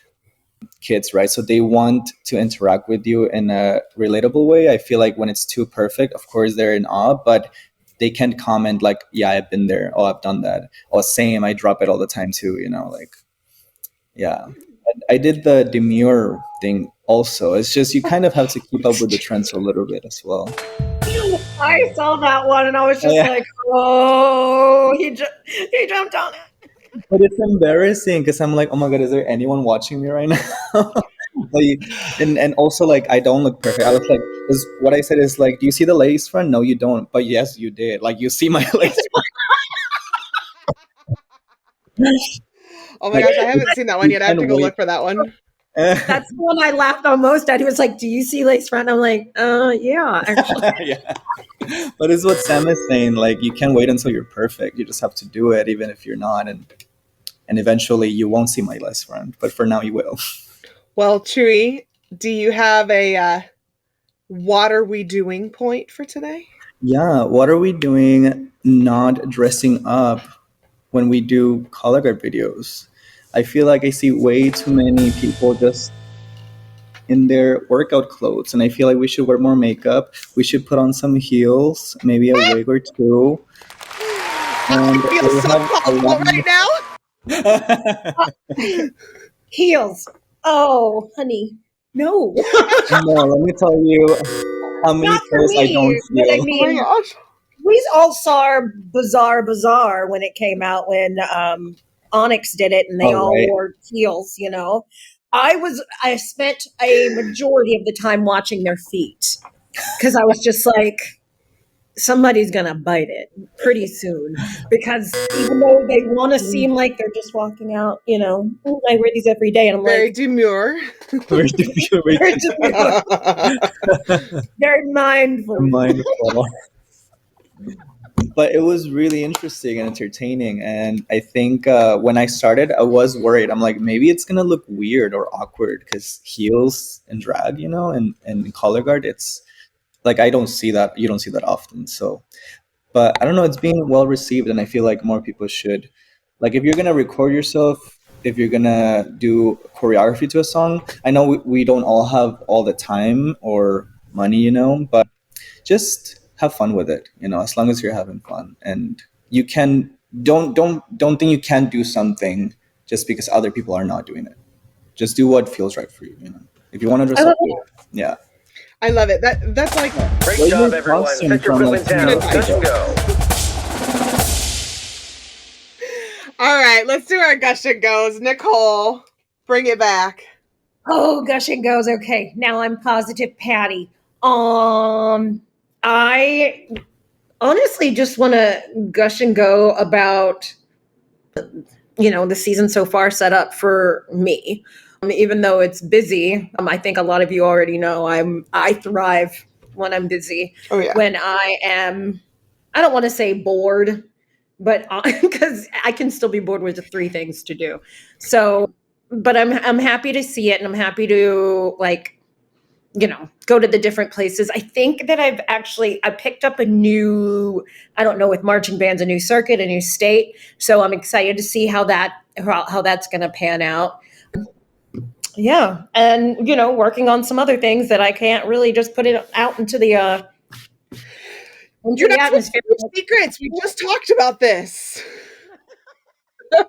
kids, right? So they want to interact with you in a relatable way. I feel like when it's too perfect, of course they're in awe, but they can't comment like, yeah, I've been there, oh, I've done that, or same, I drop it all the time too, like, yeah. I did the demure thing also. It's just, you kind of have to keep up with the trends a little bit as well. I saw that one and I was just like, oh, he jumped on it. But it's embarrassing because I'm like, oh my God, is there anyone watching me right now? and also, like, I don't look perfect. I was like, what I said is like, do you see the lace front? No, you don't. But yes, you did. Like, you see my lace front. Oh my gosh, I haven't seen that one yet. I have to go look for that one. That's the one I laughed on most at. He was like, do you see lace front? I'm like, yeah, actually. Yeah. But it's what Sam is saying. Like, you can't wait until you're perfect. You just have to do it, even if you're not. And eventually you won't see my lace front. But for now, you will. Well, Chewy, do you have a what are we doing point for today? Yeah, what are we doing not dressing up when we do color guard videos? I feel like I see way too many people just in their workout clothes, and I feel like we should wear more makeup. We should put on some heels, maybe a wig or two. And I feel so comfortable right now. Heels. Oh, honey. No. No, let me tell you how many pairs I don't feel. I mean, we all saw Bizarre when it came out, when Onyx did it, and they all wore heels, I spent a majority of the time watching their feet, because I was just like, somebody's gonna bite it pretty soon, because even though they want to seem like they're just walking out, I wear these every day, and I'm very demure. Very demure. Very mindful. But it was really interesting and entertaining. And I think when I started, I was worried. I'm like, maybe it's going to look weird or awkward because heels and drag, and color guard, it's like, I don't see that. You don't see that often. So, but I don't know, it's being well received. And I feel like more people should, like, if you're going to record yourself, if you're going to do choreography to a song, I know we don't all have all the time or money, but just have fun with it, as long as you're having fun. And you can don't think you can't do something just because other people are not doing it. Just do what feels right for you, If you want to dress up, do it. Yeah. I love it. That's like great job, everyone. Set your equipment down. Gush go. All right, let's do our gush and goes. Nicole, bring it back. Oh, gush and goes. Okay, now I'm positive Patty. honestly just want to gush and go about, the season so far set up for me. Even though it's busy, I think a lot of you already know I thrive when I'm busy. Oh, yeah. When I don't want to say bored, but because I can still be bored with the 3 things to do. So, but I'm happy to see it, and I'm happy to go to the different places. I think that I picked up a new, I don't know, with marching bands, a new circuit, a new state. So I'm excited to see how that's going to pan out. Yeah. And, working on some other things that I can't really just put it out into the, You're not atmosphere. Secrets. We just talked about this. I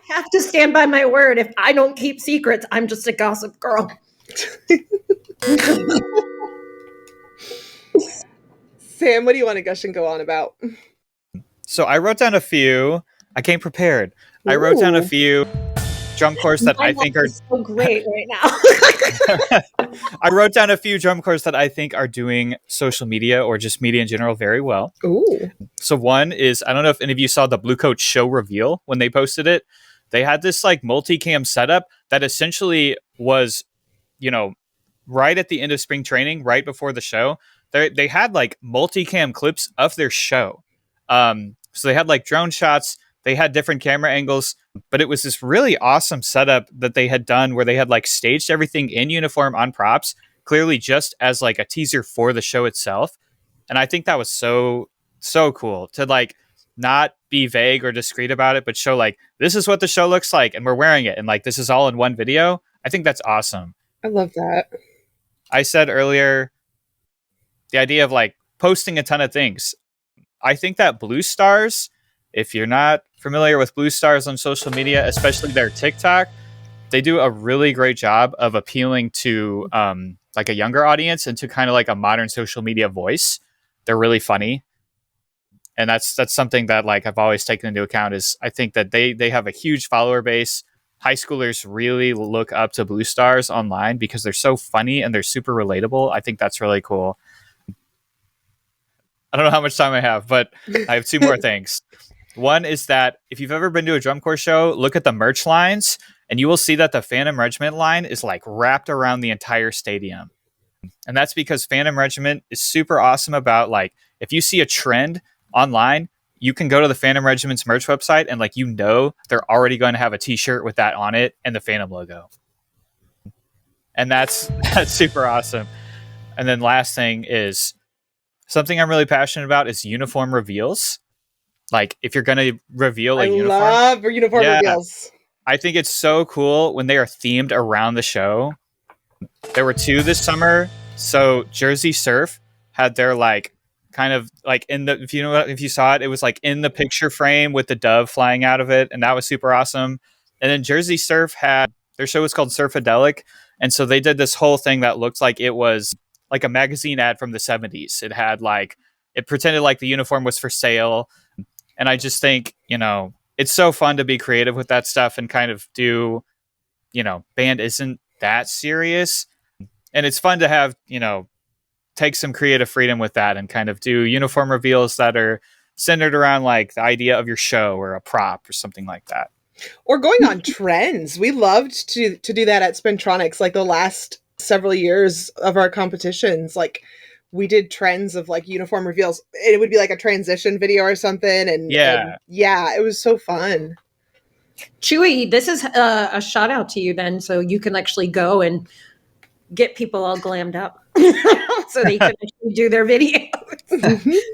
have to stand by my word. If I don't keep secrets, I'm just a gossip girl. Sam, what do you want to gush and go on about? So I wrote down a few. I came prepared. I wrote down a few drum corps that I think are so great right now. I wrote down a few drum corps that I think are doing social media or just media in general very well. Ooh. So one is, I don't know if any of you saw the Blue Coat show reveal when they posted it. They had this multicam setup that essentially was, right at the end of spring training, right before the show. They had multicam clips of their show. So they had drone shots. They had different camera angles, but it was this really awesome setup that they had done where they had staged everything in uniform on props, clearly just as a teaser for the show itself. And I think that was so cool to not be vague or discreet about it, but show this is what the show looks like and we're wearing it. And this is all in one video. I think that's awesome. I love that. I said earlier, the idea of posting a ton of things. I think that Blue Stars, if you're not familiar with Blue Stars on social media, especially their TikTok, they do a really great job of appealing to a younger audience and to kind of a modern social media voice. They're really funny. And that's something that I've always taken into account is I think that they have a huge follower base. High schoolers really look up to Blue Stars online because they're so funny and they're super relatable. I think that's really cool. I don't know how much time I have, but I have 2 more things. One is that if you've ever been to a drum corps show, look at the merch lines and you will see that the Phantom Regiment line is wrapped around the entire stadium. And that's because Phantom Regiment is super awesome about if you see a trend online, you can go to the Phantom Regiment's merch website and they're already going to have a t-shirt with that on it and the Phantom logo. And that's super awesome. And then last thing is something I'm really passionate about is uniform reveals. If you're going to reveal a uniform. I love uniform reveals. I think it's so cool when they are themed around the show. There were 2 this summer. So Jersey Surf had their kind of in the, if you saw it, it was in the picture frame with the dove flying out of it. And that was super awesome. And then Jersey Surf had, their show was called Surfadelic. And so they did this whole thing that looked like it was a magazine ad from the 70s. It had it pretended the uniform was for sale. And I just think, it's so fun to be creative with that stuff and kind of do, band isn't that serious. And it's fun to have, take some creative freedom with that and kind of do uniform reveals that are centered around the idea of your show or a prop or something like that. Or going on trends. We loved to do that at Spintronics, the last several years of our competitions. We did trends of uniform reveals. It would be a transition video or something. And it was so fun. Chewy, this is a shout out to you then. So you can actually go and get people all glammed up so they can actually do their videos.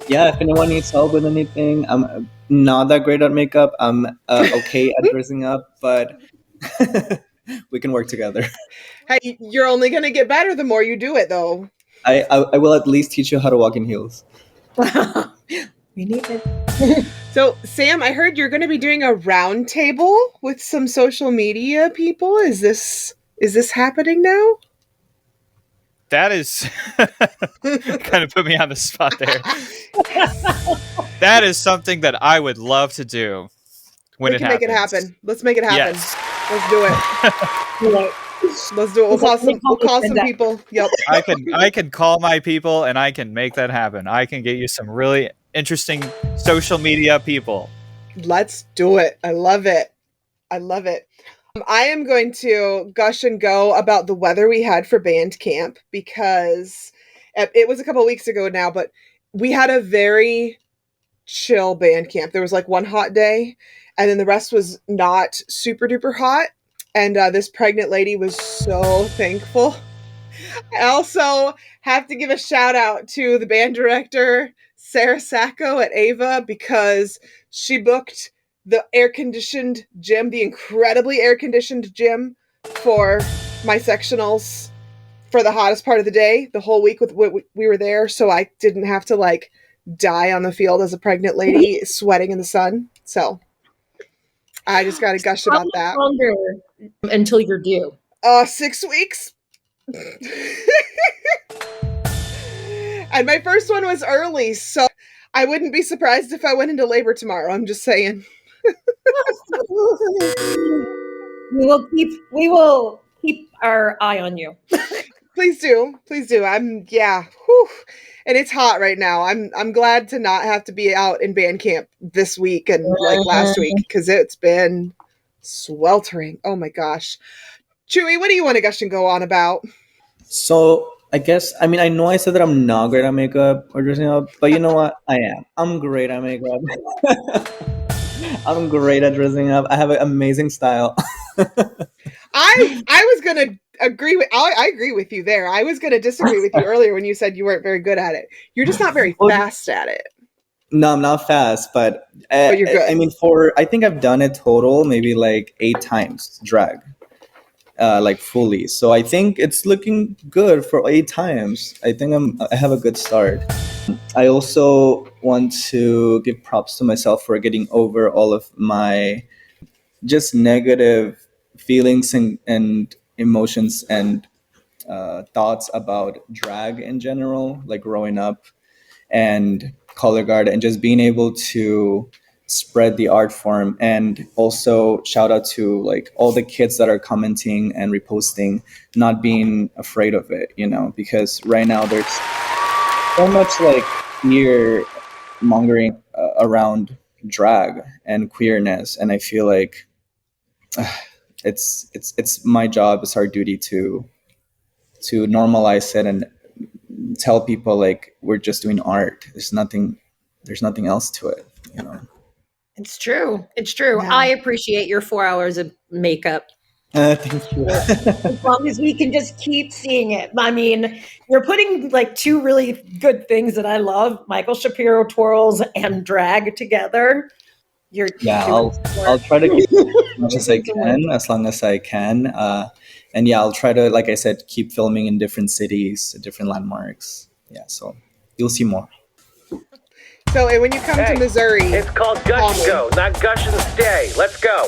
Yeah, if anyone needs help with anything, I'm not that great at makeup. I'm okay at dressing up, but we can work together. Hey, you're only going to get better the more you do it, though. I will at least teach you how to walk in heels. We need it. So, Sam, I heard you're going to be doing a round table with some social media people. Is this happening now? That is kind of put me on the spot there. That is something that I would love to do when it happens. Make it happen. Let's make it happen. Yes. Let's do it. Let's do it. We'll call some people. Yep. I can call my people and I can make that happen. I can get you some really interesting social media people. Let's do it. I love it. I love it. I am going to gush and go about the weather we had for band camp because it was a couple of weeks ago now, but we had a very chill band camp. There was like one hot day and then the rest was not super duper hot. And this pregnant lady was so thankful. I also have to give a shout out to the band director, Sarah Sacco at Ava, because she booked the air-conditioned gym, the incredibly air-conditioned gym for my sectionals for the hottest part of the day, the whole week we were there. So I didn't have to like die on the field as a pregnant lady sweating in the sun. So I just got to gush about that. Longer until you're due. 6 weeks. And my first one was early, so I wouldn't be surprised if I went into labor tomorrow. I'm just saying. We will keep our eye on you. Please do. Whew. And it's hot right now. I'm glad to not have to be out in band camp this week and like last week because it's been sweltering. Oh my gosh. Chewy, what do you want to gush and go on about? So I guess, I mean, I know I said that I'm not great at makeup or dressing up, but you know what? I am. I'm great at makeup. I'm great at dressing up. I have an amazing style. I was going to agree with, I agree with you there. I was going to disagree with you earlier when you said you weren't very good at it. You're just not very fast at it. No, I'm not fast, but you're good. I mean, I think I've done it total maybe like 8 times drag. Like fully. So I think it's looking good for 8 times. I think I have a good start. I also want to give props to myself for getting over all of my just negative feelings and emotions and thoughts about drag in general, like growing up and color guard and just being able to spread the art form. And also shout out to like all the kids that are commenting and reposting, not being afraid of it, you know, because right now there's so much like fear mongering around drag and queerness, and I feel like it's my job, it's our duty to normalize it and tell people like we're just doing art. There's nothing else to it, you know. It's true. Yeah. I appreciate your 4 hours of makeup. Thank you. As long as we can just keep seeing it. I mean, you're putting like 2 really good things that I love, Michael Shapiro twirls and drag together. I'll try to keep as much as I can, as long as I can. And yeah, I'll try to, like I said, keep filming in different cities, different landmarks. Yeah, so you'll see more. So when you come to Missouri, it's called Gush and Go, not Gush and Stay. Let's go.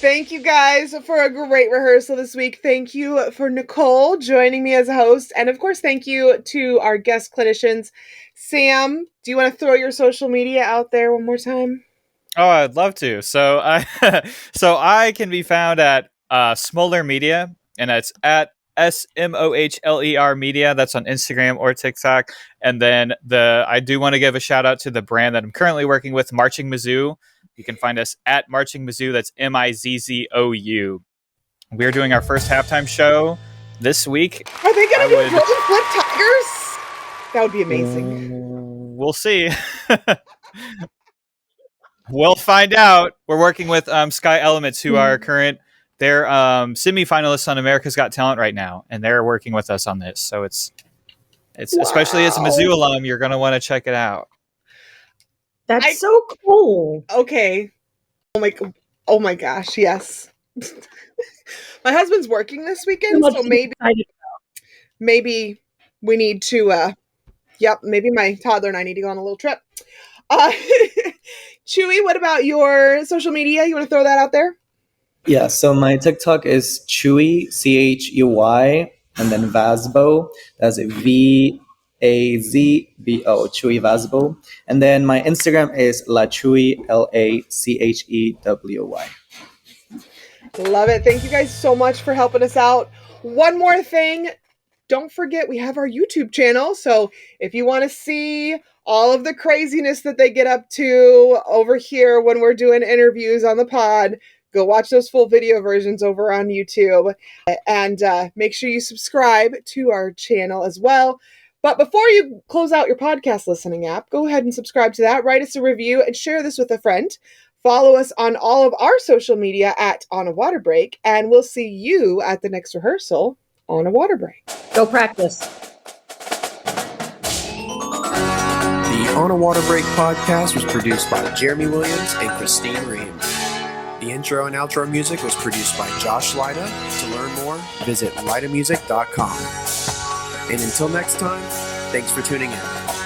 Thank you guys for a great rehearsal this week. Thank you for Nicole joining me as a host. And of course, thank you to our guest clinicians. Sam, do you want to throw your social media out there one more time? Oh, I'd love to. So I can be found at Smoller Media, and that's at SMOHLER Media. That's on Instagram or TikTok. And then I do want to give a shout out to the brand that I'm currently working with, Marching Mizzou. You can find us at Marching Mizzou. That's MIZZOU. We're doing our first halftime show this week. Are they going to do Golden Flip Tigers? That would be amazing. We'll see. We'll find out. We're working with Sky Elements, who are they're semi-finalists on America's Got Talent right now, and they're working with us on this. So it's wow. Especially as a Mizzou alum, you're going to want to check it out. That's so cool. Okay. Oh my gosh, yes. My husband's working this weekend, so maybe we need to maybe my toddler and I need to go on a little trip. Chewy, what about your social media? You want to throw that out there? Yeah, so my TikTok is Chewy, CHUY, and then Vasbo. That's VAZBO, Chewy Vasbo. And then my Instagram is LaChewy, LACHEWY. Love it. Thank you guys so much for helping us out. One more thing. Don't forget, we have our YouTube channel. So if you want to see all of the craziness that they get up to over here when we're doing interviews on the pod, go watch those full video versions over on YouTube. And make sure you subscribe to our channel as well. But before you close out your podcast listening app, go ahead and subscribe to that. Write us a review and share this with a friend. Follow us on all of our social media at On a Water Break. And we'll see you at the next rehearsal on a water break. Go practice. The On a Water Break podcast was produced by Jeremy Williams and Christine Reams. The intro and outro music was produced by Josh Lyda. To learn more, visit lydamusic.com. And until next time, thanks for tuning in.